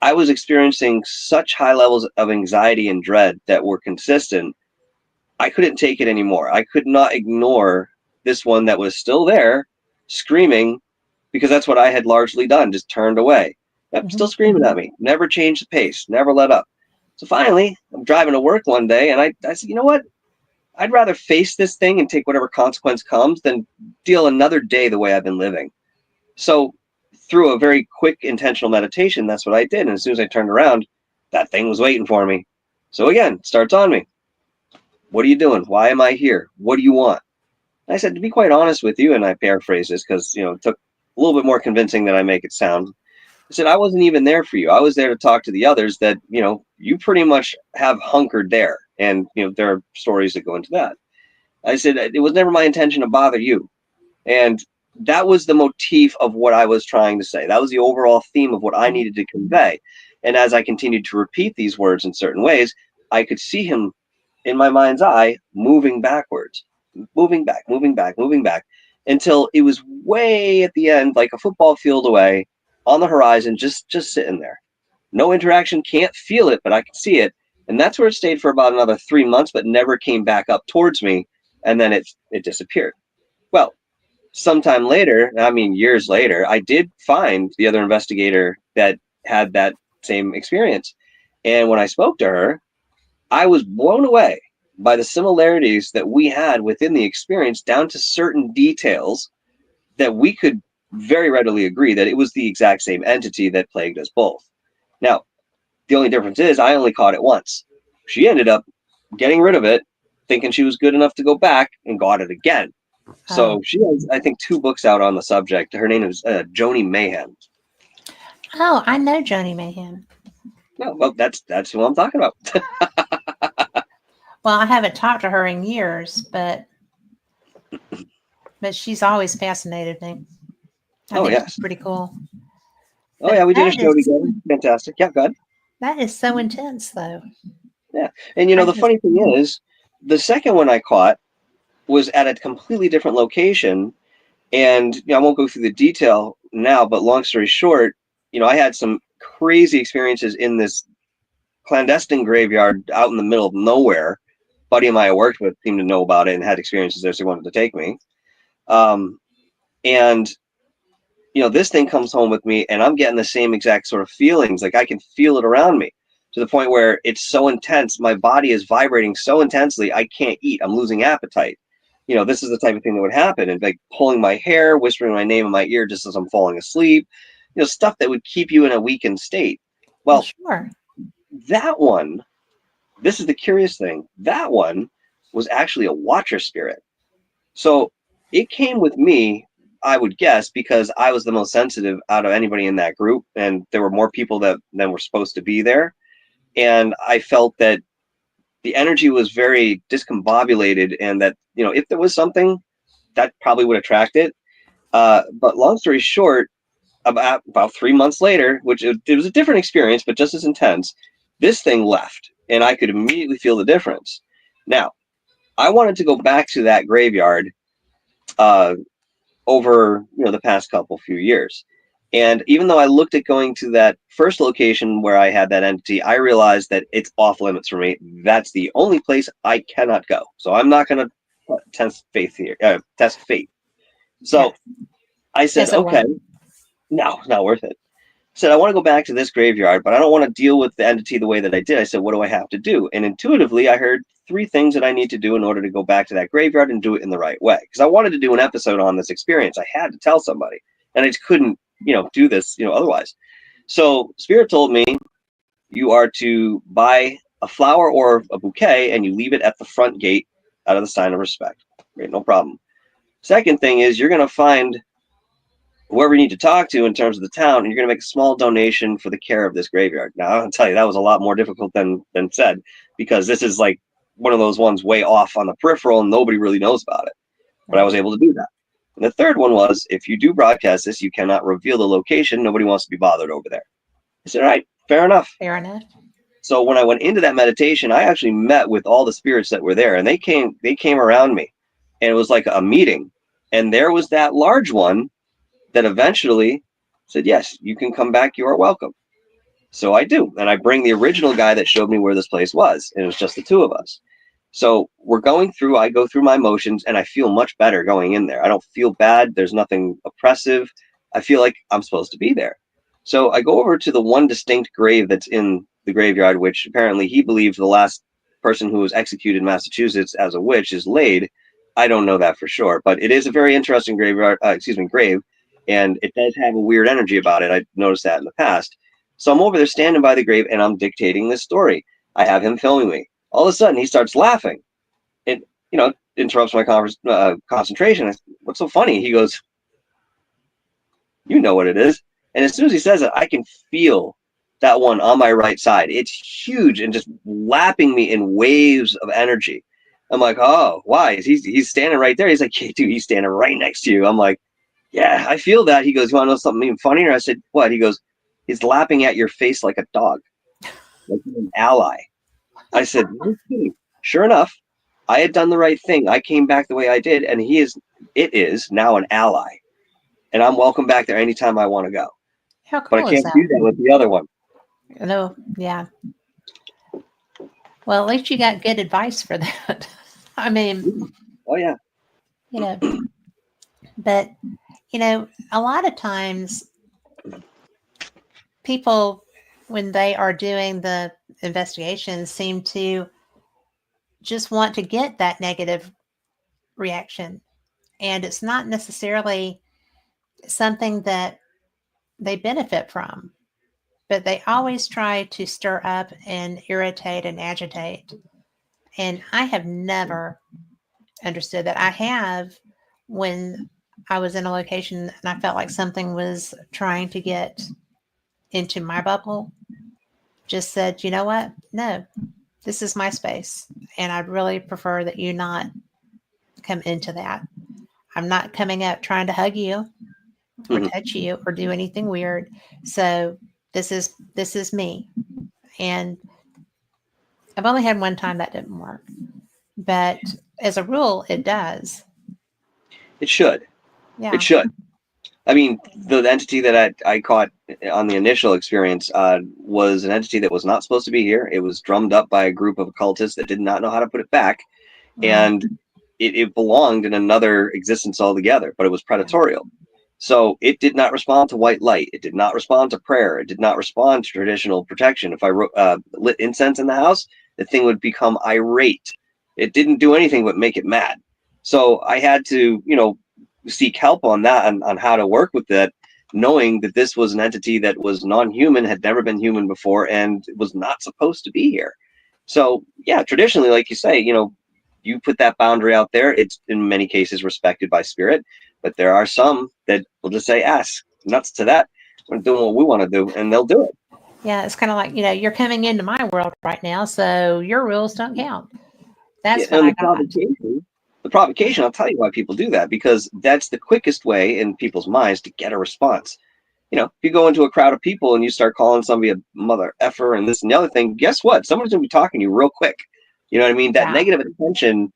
I was experiencing such high levels of anxiety and dread that were consistent. I couldn't take it anymore. I could not ignore this one that was still there, screaming, because that's what I had largely done, just turned away. Yep, still screaming at me, never changed the pace, never let up. So finally, I'm driving to work one day, and I said, you know what? I'd rather face this thing and take whatever consequence comes than deal another day the way I've been living. So through a very quick intentional meditation, that's what I did. And as soon as I turned around, that thing was waiting for me. So again, it starts on me. What are you doing? Why am I here? What do you want? And I said, to be quite honest with you, and I paraphrase this because it took a little bit more convincing than I make it sound. I said, I wasn't even there for you. I was there to talk to the others that, you pretty much have hunkered there. And, there are stories that go into that. I said, it was never my intention to bother you. And that was the motif of what I was trying to say. That was the overall theme of what I needed to convey. And as I continued to repeat these words in certain ways, I could see him in my mind's eye moving backwards, moving back, until it was way at the end, like a football field away, on the horizon, just sitting there. No interaction, can't feel it, but I can see it. And that's where it stayed for about another 3 months, but never came back up towards me. And then it disappeared. Well, sometime later, years later, I did find the other investigator that had that same experience. And when I spoke to her, I was blown away by the similarities that we had within the experience, down to certain details that we could very readily agree that it was the exact same entity that plagued us both. Now, the only difference is I only caught it once. She ended up getting rid of it, thinking she was good enough to go back, and got it again. So she has, I think, 2 books out on the subject. Her name is Joni Mayhem. Oh, I know Joni Mayhem. No, well, that's who I'm talking about. Well, I haven't talked to her in years, but she's always fascinated me. I think yes. she's pretty cool. Oh, yeah, we did a show together. Fantastic. Yeah, go ahead. That is so intense, though. Yeah. And, the funny thing is, the second one I caught was at a completely different location. And I won't go through the detail now, but long story short, I had some crazy experiences in this clandestine graveyard out in the middle of nowhere. Buddy of mine I worked with seemed to know about it and had experiences there, so he wanted to take me. And this thing comes home with me, and I'm getting the same exact sort of feelings. Like, I can feel it around me, to the point where it's so intense. My body is vibrating so intensely, I can't eat. I'm losing appetite. This is the type of thing that would happen. And like pulling my hair, whispering my name in my ear just as I'm falling asleep, stuff that would keep you in a weakened state. Well, sure. That one, this is the curious thing. That one was actually a watcher spirit. So it came with me, I would guess, because I was the most sensitive out of anybody in that group. And there were more people than were supposed to be there. And I felt that the energy was very discombobulated, and that, if there was something, that probably would attract it. But long story short, about 3 months later, which it was a different experience, but just as intense, this thing left, and I could immediately feel the difference. Now, I wanted to go back to that graveyard over the past few years. And even though I looked at going to that first location where I had that entity, I realized that it's off limits for me. That's the only place I cannot go. So I'm not going to test faith here. Test fate. So I said, okay, no, it's not worth it. I said, I want to go back to this graveyard, but I don't want to deal with the entity the way that I did. I said, what do I have to do? And intuitively, I heard 3 things that I need to do in order to go back to that graveyard and do it in the right way. Because I wanted to do an episode on this experience. I had to tell somebody, and I just couldn't do this otherwise. So Spirit told me, you are to buy a flower or a bouquet and you leave it at the front gate out of the sign of respect. Great, no problem. Second thing is you're going to find whoever you need to talk to in terms of the town, and you're going to make a small donation for the care of this graveyard. Now, I'll tell you, that was a lot more difficult than said, because this is like one of those ones way off on the peripheral and nobody really knows about it. But I was able to do that. And the third one was, if you do broadcast this, you cannot reveal the location. Nobody wants to be bothered over there. I said, all right, fair enough. Fair enough. So when I went into that meditation, I actually met with all the spirits that were there, and they came around me, and it was like a meeting. And there was that large one that eventually said, yes, you can come back. You are welcome. So I do. And I bring the original guy that showed me where this place was. And it was just the two of us. So I go through my motions, and I feel much better going in there. I don't feel bad. There's nothing oppressive. I feel like I'm supposed to be there. So I go over to the one distinct grave that's in the graveyard, which apparently he believes the last person who was executed in Massachusetts as a witch is laid. I don't know that for sure, but it is a very interesting grave, and it does have a weird energy about it. I noticed that in the past. So I'm over there standing by the grave, and I'm dictating this story. I have him filming me. All of a sudden, he starts laughing. It, interrupts my concentration. I said, what's so funny? He goes, you know what it is. And as soon as he says it, I can feel that one on my right side. It's huge and just lapping me in waves of energy. I'm like, oh, why? He's standing right there. He's like, hey, dude, he's standing right next to you. I'm like, yeah, I feel that. He goes, you want to know something even funnier? I said, what? He goes, he's lapping at your face like a dog, like an ally. I said, no kidding. Sure enough, I had done the right thing. I came back the way I did, and it is now an ally. And I'm welcome back there anytime I want to go. How cool but I can't do that with the other one. No, yeah. Well, at least you got good advice for that. I mean, oh yeah. But a lot of times people, when they are doing the investigations, seem to just want to get that negative reaction. And it's not necessarily something that they benefit from, but they always try to stir up and irritate and agitate. And I have never understood that. I have, when I was in a location and I felt like something was trying to get into my bubble, just said, you know what? No, this is my space. And I'd really prefer that you not come into that. I'm not coming up trying to hug you or touch you or do anything weird. So this is me. And I've only had one time that didn't work, but as a rule, it does. It should. Yeah. It should. I mean, the entity that I caught on the initial experience was an entity that was not supposed to be here. It was drummed up by a group of occultists that did not know how to put it back. And it belonged in another existence altogether, but it was predatorial. So it did not respond to white light. It did not respond to prayer. It did not respond to traditional protection. If I lit incense in the house, the thing would become irate. It didn't do anything but make it mad. So I had to, seek help on that, on how to work with that, knowing that this was an entity that was non-human, had never been human before, and was not supposed to be here. So yeah, traditionally, like you say, you put that boundary out there. It's in many cases respected by spirit, but there are some that will just say, ass nuts to that. We're doing what we want to do, and they'll do it. Yeah, it's kind of like, you're coming into my world right now, so your rules don't count. That's what I got. The provocation, I'll tell you why people do that, because that's the quickest way in people's minds to get a response. If you go into a crowd of people and you start calling somebody a mother effer and this and the other thing, guess what? Somebody's going to be talking to you real quick. You know what I mean? That negative attention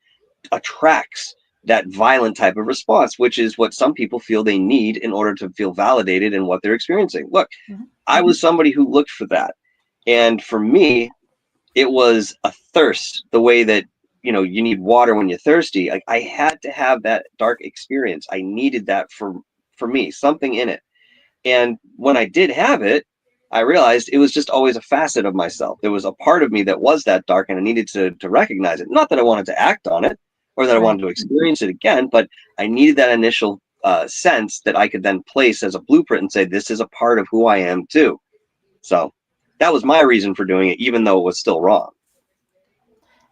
attracts that violent type of response, which is what some people feel they need in order to feel validated in what they're experiencing. Look, I was somebody who looked for that. And for me, it was a thirst, the way that, you need water when you're thirsty. I had to have that dark experience. I needed that for me, something in it. And when I did have it, I realized it was just always a facet of myself. There was a part of me that was that dark, and I needed to recognize it. Not that I wanted to act on it or that I wanted to experience it again, but I needed that initial sense that I could then place as a blueprint and say, this is a part of who I am too. So that was my reason for doing it, even though it was still wrong.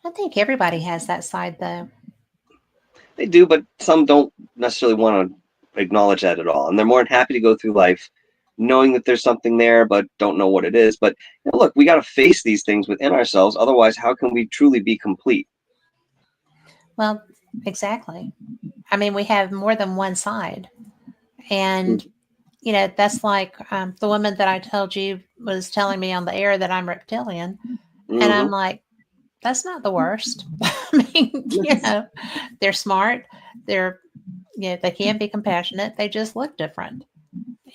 I think everybody has that side, though. They do, but some don't necessarily want to acknowledge that at all, and they're more than happy to go through life knowing that there's something there, but don't know what it is. But look, we got to face these things within ourselves. Otherwise, how can we truly be complete? Well, exactly. I mean, we have more than one side. And, that's like the woman that I told you was telling me on the air that I'm reptilian. And I'm like, that's not the worst. I mean, they're smart. They're, they can be compassionate. They just look different.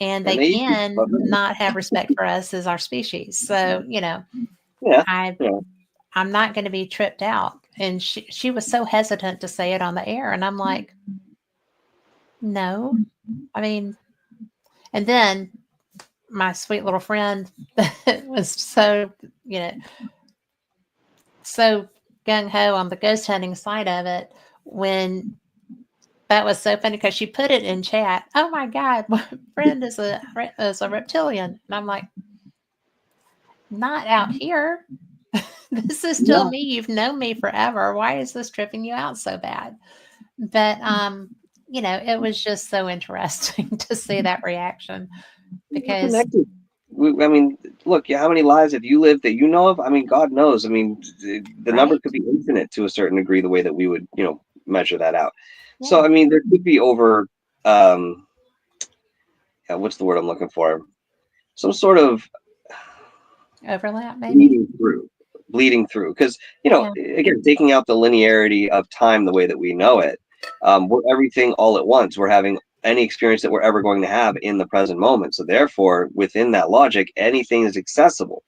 And they can not have respect for us as our species. So, I'm not going to be tripped out. And she was so hesitant to say it on the air. And I'm like, no. I mean, and then my sweet little friend was so, so gung-ho on the ghost hunting side of it, when that was so funny because she put it in chat. Oh my God, my friend is a reptilian. And I'm like, not out here. This is still me. You've known me forever. Why is this tripping you out so bad? But, it was just so interesting to see that reaction, because I mean, look, how many lives have you lived that you know of? I mean, God knows. I mean, the number could be infinite to a certain degree, the way that we would, measure that out. Yeah. So, I mean, there could be over, what's the word I'm looking for? Some sort of overlap, maybe bleeding through. Because, again, taking out the linearity of time the way that we know it, we're everything all at once. We're having any experience that we're ever going to have in the present moment. So therefore, within that logic, anything is accessible,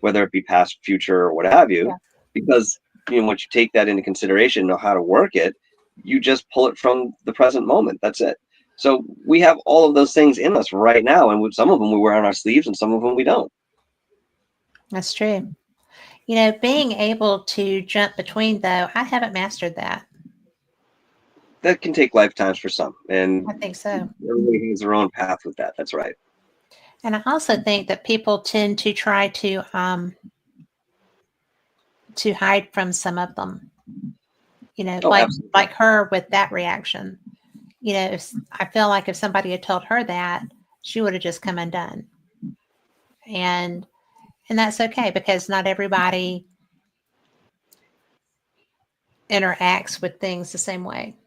whether it be past, future, or what have you, because once you take that into consideration, know how to work it, you just pull it from the present moment. That's it. So we have all of those things in us right now, and some of them we wear on our sleeves, and some of them we don't. That's true. Being able to jump between, though, I haven't mastered that. That can take lifetimes for some, and I think so. Everybody has their own path with that. That's right. And I also think that people tend to try to hide from some of them. Like her with that reaction. I feel like if somebody had told her that, she would have just come undone. And that's okay, because not everybody interacts with things the same way.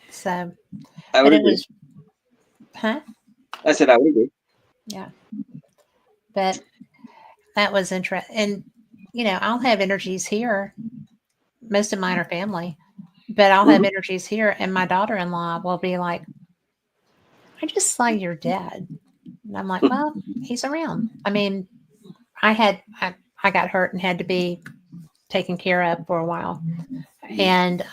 So I would agree. I said I would agree. Yeah. But that was interesting. And, I'll have energies here. Most of mine are family. But I'll have energies here, and my daughter-in-law will be like, I just saw your dad. And I'm like, well, he's around. I mean, I got hurt and had to be taken care of for a while. And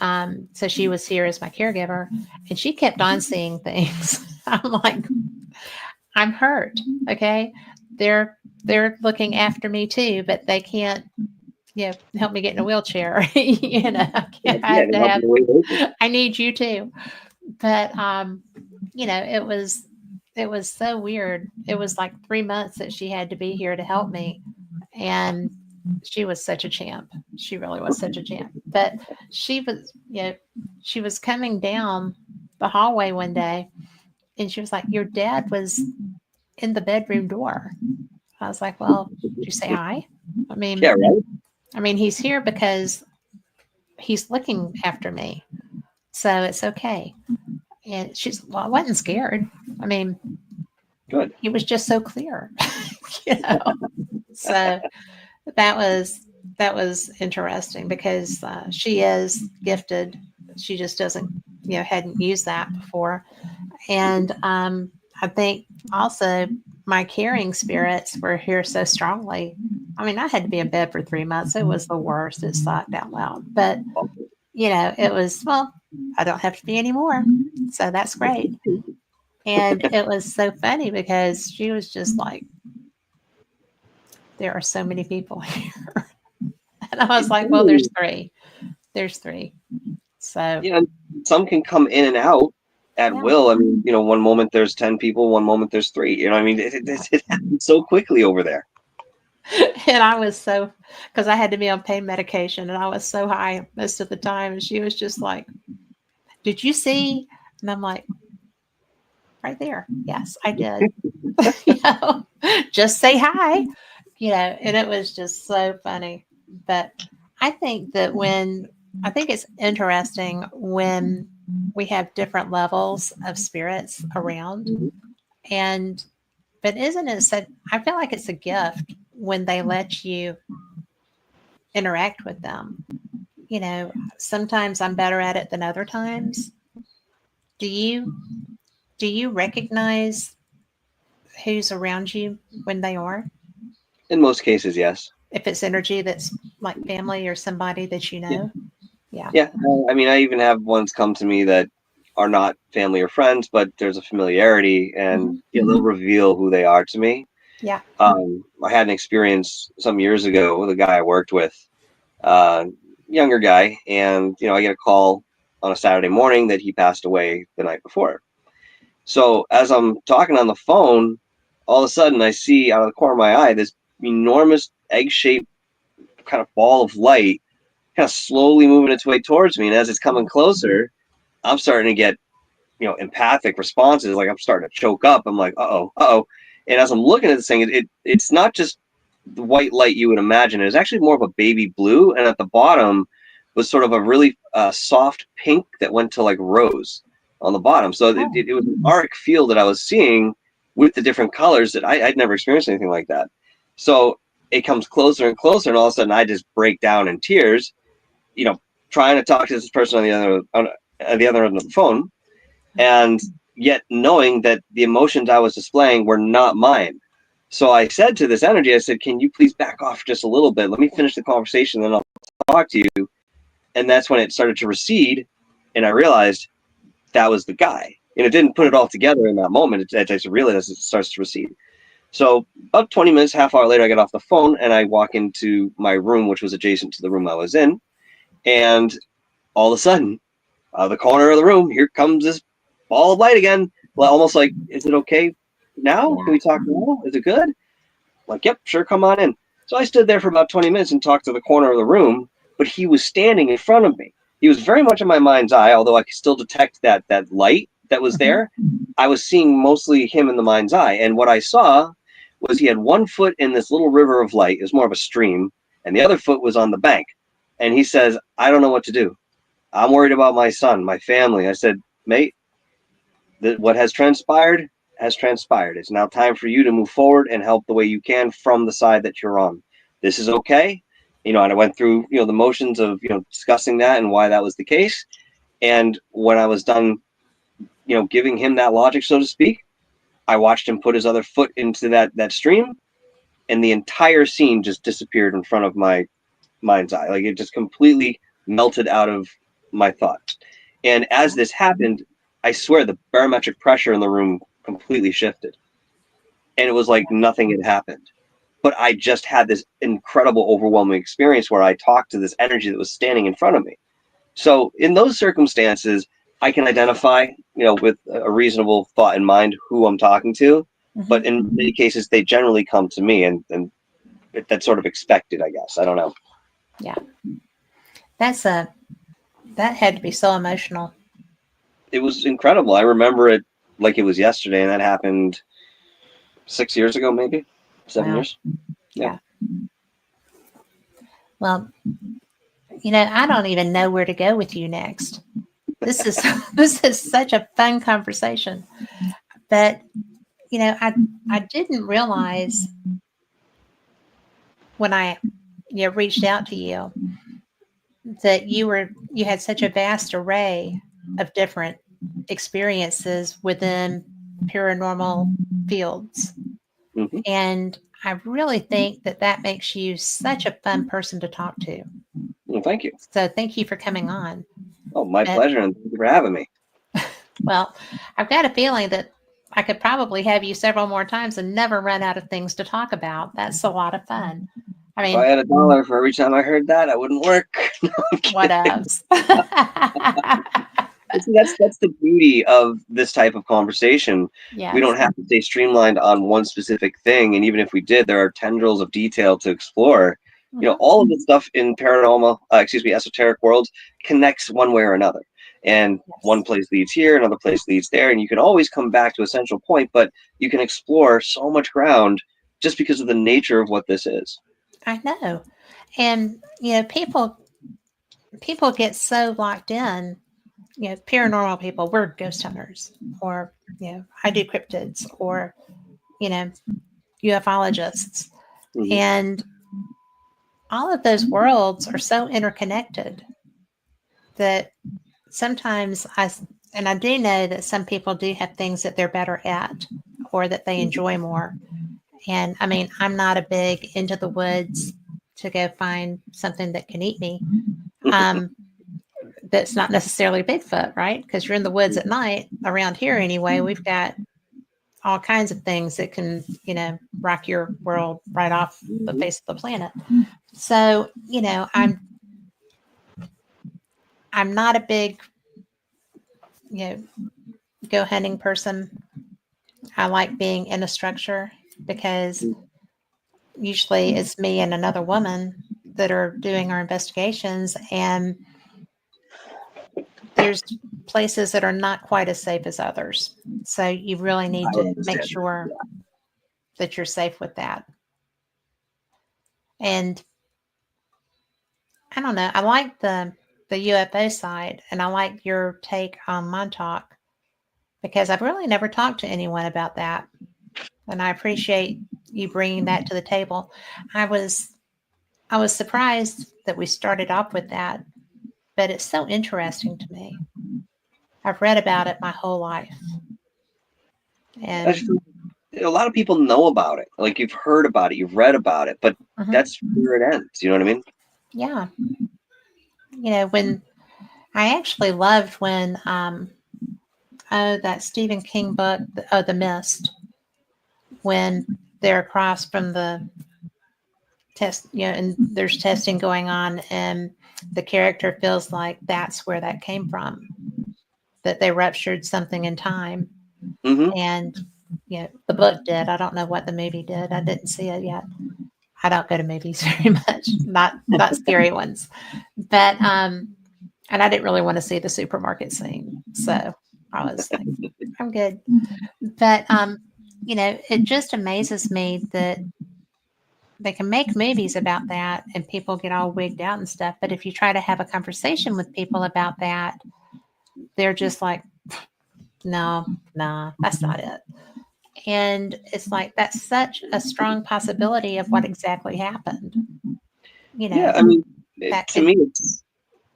so she was here as my caregiver, and she kept on seeing things. I'm like, I'm hurt. Okay. They're looking after me too, but they can't, help me get in a wheelchair. I need you too. But, it was so weird. It was like 3 months that she had to be here to help me. And she was such a champ. She really was such a champ. But she was coming down the hallway one day, and she was like, your dad was in the bedroom door. I was like, well, did you say hi? I mean, yeah, right. I mean, he's here because he's looking after me. So it's okay. And I wasn't scared. I mean, good. He was just so clear, So that was interesting, because she is gifted. She just doesn't, hadn't used that before. And I think also my caring spirits were here so strongly. I mean, I had to be in bed for 3 months. It was the worst. It sucked out loud. But, it was, well, I don't have to be anymore. So that's great. And it was so funny, because she was just like, there are so many people here. And I was like, well, there's three. There's three. So, some can come in and out at will. I mean, one moment there's 10 people, one moment there's 3. I mean, it happens so quickly over there. And I was so, because I had to be on pain medication and I was so high most of the time. And she was just like, did you see? And I'm like, right there. Yes, I did. You know, just say hi, you know, and it was just so funny. But I think that I think it's interesting when we have different levels of spirits around. And, but isn't it said, I feel like it's a gift when they let you interact with them. You know, sometimes I'm better at it than other times. Do you recognize who's around you when they are? In most cases, yes. If it's energy that's like family or somebody that you know? Yeah. Yeah. I mean, I even have ones come to me that are not family or friends, but there's a familiarity, and they'll reveal who they are to me. Yeah. I had an experience some years ago with a guy I worked with, younger guy, and I get a call on a Saturday morning that he passed away the night before. So as I'm talking on the phone, all of a sudden I see out of the corner of my eye this enormous egg-shaped kind of ball of light kind of slowly moving its way towards me. And as it's coming closer, I'm starting to get, empathic responses. Like I'm starting to choke up. I'm like, uh-oh, uh-oh. And as I'm looking at this thing, it's not just the white light you would imagine. It's actually more of a baby blue. And at the bottom was sort of a really soft pink that went to like rose on the bottom. So it was an arc field that I was seeing with the different colors that I'd never experienced anything like that. So it comes closer and closer, and all of a sudden I just break down in tears, trying to talk to this person on the other end of the phone, and yet knowing that the emotions I was displaying were not mine. So I said to this energy, I said, can you please back off just a little bit? Let me finish the conversation, then I'll talk to you. And that's when it started to recede, and I realized that was the guy. And it didn't put it all together in that moment. I just realized as it starts to recede. So about 20 minutes, half hour later, I get off the phone and I walk into my room, which was adjacent to the room I was in. And all of a sudden, out of the corner of the room, here comes this ball of light again. Well, almost like, is it okay now? Can we talk now? Is it good? I'm like, yep, sure, come on in. So I stood there for about 20 minutes and talked to the corner of the room, but he was standing in front of me. He was very much in my mind's eye, although I could still detect that light that was there. I was seeing mostly him in the mind's eye. And what I saw was he had one foot in this little river of light. It was more of a stream. And the other foot was on the bank. And he says, I don't know what to do. I'm worried about my son, my family. I said, mate, what has transpired has transpired. It's now time for you to move forward and help the way you can from the side that you're on. This is okay. And I went through, the motions of, discussing that and why that was the case. And when I was done, giving him that logic, so to speak, I watched him put his other foot into that stream, and the entire scene just disappeared in front of my mind's eye. Like it just completely melted out of my thoughts. And as this happened, I swear the barometric pressure in the room completely shifted. And it was like nothing had happened. But I just had this incredible, overwhelming experience where I talked to this energy that was standing in front of me. So in those circumstances, I can identify, with a reasonable thought in mind who I'm talking to. But in many cases, they generally come to me, and that's sort of expected, I guess. I don't know. Yeah. That had to be so emotional. It was incredible. I remember it like it was yesterday, and that happened 6 years ago, maybe 7 years. Yeah. Well, I don't even know where to go with you next. This is such a fun conversation. But, I didn't realize when I reached out to you that you had such a vast array of different experiences within paranormal fields. And I really think that makes you such a fun person to talk to. Well, thank you. So thank you for coming on. Oh, my pleasure, and thank you for having me. Well, I've got a feeling that I could probably have you several more times and never run out of things to talk about. That's a lot of fun. I mean, if I had $1 for every time I heard that, I wouldn't work. No, what else? See, that's the beauty of this type of conversation. We Yes. don't have to stay streamlined on one specific thing, and even if we did, there are tendrils of detail to explore. Mhm. All of the stuff in paranormal, esoteric worlds connects one way or another, and one Yes. place leads here, another place leads there, and you can always come back to a central point, but you can explore so much ground just because of the nature of what this is. I know. And people get so locked in, paranormal people, we're ghost hunters, or I do cryptids, or ufologists. Mhm. And all of those worlds are so interconnected that sometimes and I do know that some people do have things that they're better at or that they enjoy more. And I mean, I'm not a big into the woods to go find something that can eat me. That's not necessarily Bigfoot, right? Because you're in the woods at night. Around here, anyway, we've got all kinds of things that can, rock your world right off the face of the planet. So, I'm not a big, you know, go hunting person. I like being in a structure because usually it's me and another woman that are doing our investigations, and there's places that are not quite as safe as others. So you really need I would to make understand. sure that you're safe with that. And I don't know, I like the UFO side, and I like your take on Montauk because I've really never talked to anyone about that. And I appreciate you bringing that to the table. I was I was surprised that we started off with that, but it's so interesting to me. I've read about it my whole life. And A lot of people know about it. Like, you've heard about it, you've read about it, but mhm, that's where it ends. You know what I mean? yeah, when I actually loved when that Stephen King book, oh, The Mist, when they're across from the test, and there's testing going on, and the character feels like that's where that came from, that they ruptured something in time. Mm-hmm. And the book did. I don't know what the movie did. I didn't see it yet. I don't go to movies very much, not scary ones. But and I didn't really want to see the supermarket scene. So I was like, I'm good. But it just amazes me that they can make movies about that and people get all wigged out and stuff. But if you try to have a conversation with people about that, they're just like, no, nah, that's not it. And it's like that's such a strong possibility of what exactly happened. Yeah, I mean, That to could, me,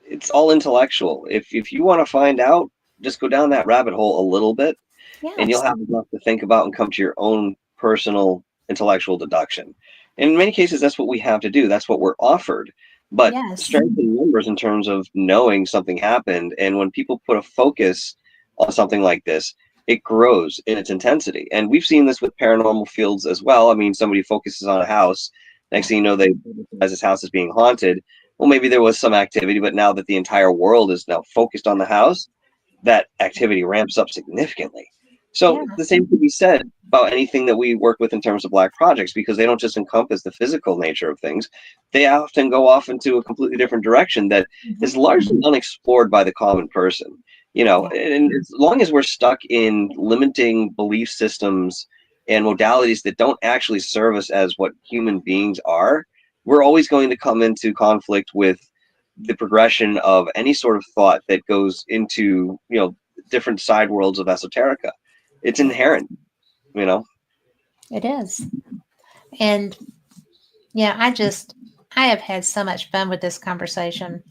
it's all intellectual. If you want to find out, just go down that rabbit hole a little bit, and you'll yes, have enough to think about and come to your own personal intellectual deduction. In many cases, that's what we have to do. That's what we're offered. But yes, strength in numbers in terms of knowing something happened, and when people put a focus on something like this, it grows in its intensity. And we've seen this with paranormal fields as well. I mean, somebody focuses on a house. Next yeah, thing you know, they realize this house is being haunted. Well, maybe there was some activity, but now that the entire world is now focused on the house, that activity ramps up significantly. So yeah, the same could be said about anything that we work with in terms of black projects, because they don't just encompass the physical nature of things. They often go off into a completely different direction that mhm, is largely unexplored by the common person. yeah, And as long as we're stuck in limiting belief systems and modalities that don't actually serve us as what human beings are, we're always going to come into conflict with the progression of any sort of thought that goes into different side worlds of esoterica. It's yeah, inherent. you know it is. And yeah, I have had so much fun with this conversation.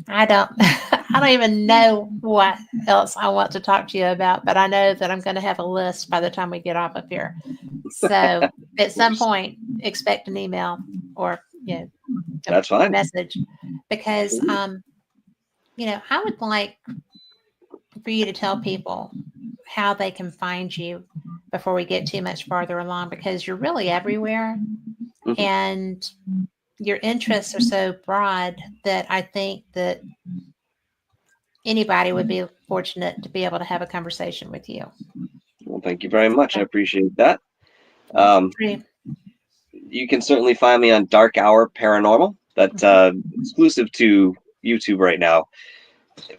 I don't, I don't even know what else I want to talk to you about, but I know that I'm going to have a list by the time we get off of here. So at some point, expect an email or a that's fine. message because I would like for you to tell people how they can find you before we get too much farther along because you're really everywhere Mhm. and your interests are so broad that I think that anybody would be fortunate to be able to have a conversation with you. Well, thank you very much. I appreciate that. That's true. You can certainly find me on DarkHour Paranormal. That's exclusive to YouTube right now.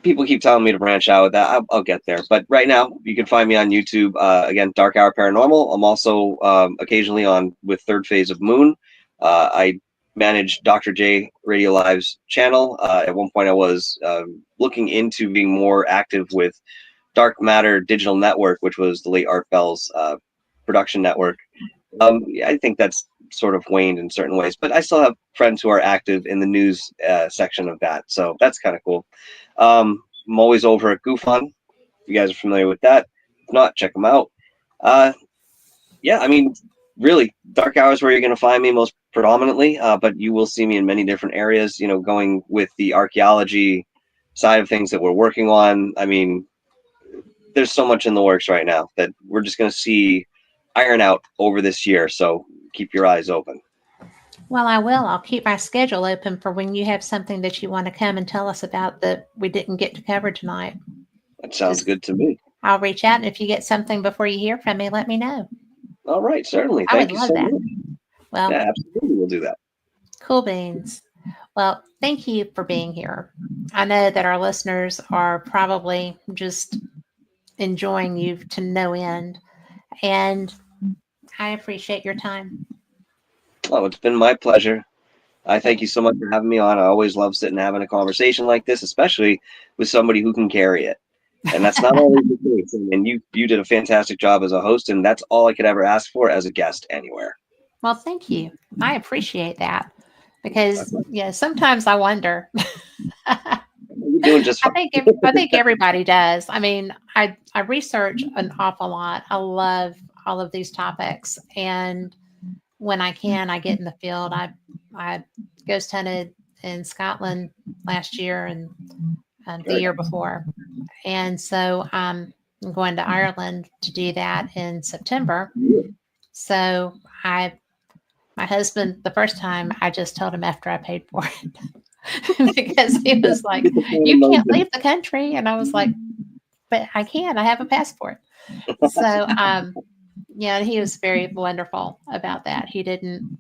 People keep telling me to branch out with that. I'll get there. But right now, you can find me on YouTube. Again, DarkHour Paranormal. I'm also occasionally on with ThirdPhase of Moon. I manage Dr. J Radio Live's channel. At one point, I was looking into being more active with Dark Matter Digital Network, which was the late Art Bell's production network. I think that's sort of waned in certain ways, but I still have friends who are active in the news section of that, so that's kind of cool. I'm always over at GoofOn. If you guys are familiar with that, if not, check them out. Yeah, I mean, really, Dark Hour is where you're going to find me most predominantly, but you will see me in many different areas. You know, going with the archaeology side of things that we're working on. I mean, there's so much in the works right now that we're just going to see iron out over this year. So keep your eyes open. Well, I will. I'll keep my schedule open for when you have something that you want to come and tell us about that we didn't get to cover tonight. That sounds good to me. I'll reach out, and if you get something before you hear from me, let me know. All right, certainly. I Thank would you love so that. much. Well, yeah, absolutely, we'll do that. Cool beans. Well, thank you for being here. I know that our listeners are probably just enjoying you to no end, and I appreciate your time. Oh, it's been my pleasure. I thank you so much for having me on. I always love sitting and having a conversation like this, especially with somebody who can carry it. And that's not always the case. And you did a fantastic job as a host, and that's all I could ever ask for as a guest anywhere. Well, thank you. I appreciate that because sometimes I wonder. You're doing just fine. I think everybody does. I mean, I research an awful lot. I love all of these topics, and when I can, I get in the field. I ghost hunted in Scotland last year and the year before, and so I'm going to Ireland to do that in September. So my husband, the first time, I just told him after I paid for it because he was like, "You can't leave the country," and I was like, "But I can. I have a passport." So, and he was very wonderful about that. He didn't,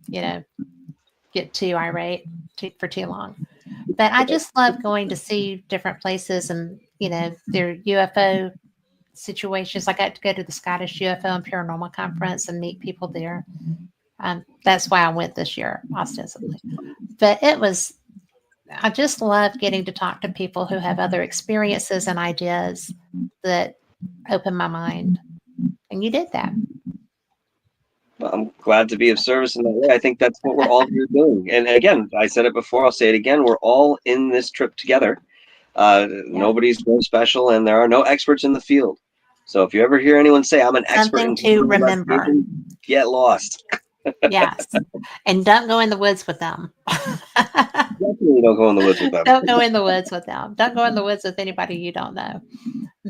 get too irate for too long. But I just love going to see different places and, their UFO situations. I got to go to the Scottish UFO and Paranormal Conference and meet people there. That's why I went this year, ostensibly. But I just love getting to talk to people who have other experiences and ideas that open my mind. And you did that. Well, I'm glad to be of service in that way. I think that's what we're all here doing. And again, I said it before, I'll say it again. We're all in this trip together. Nobody's more special, and there are no experts in the field. So if you ever hear anyone say, "I'm an expert in to remember," get lost. Yes. And don't go in the woods with them. Definitely don't go in the woods with them. Don't go in the woods with them. Don't go in the woods with anybody you don't know.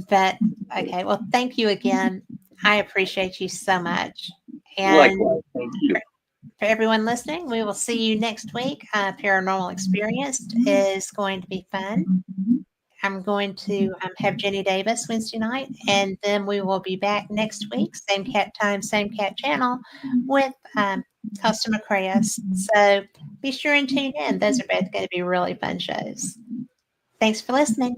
But okay, well, thank you again. I appreciate you so much. And likewise, thank you. For everyone listening, we will see you next week. Paranormal Experienced is going to be fun. I'm going to have Jenny Davis Wednesday night, and then we will be back next week, same cat time, same cat channel, with Costa Macraeus. So be sure and tune in. Those are both going to be really fun shows. Thanks for listening.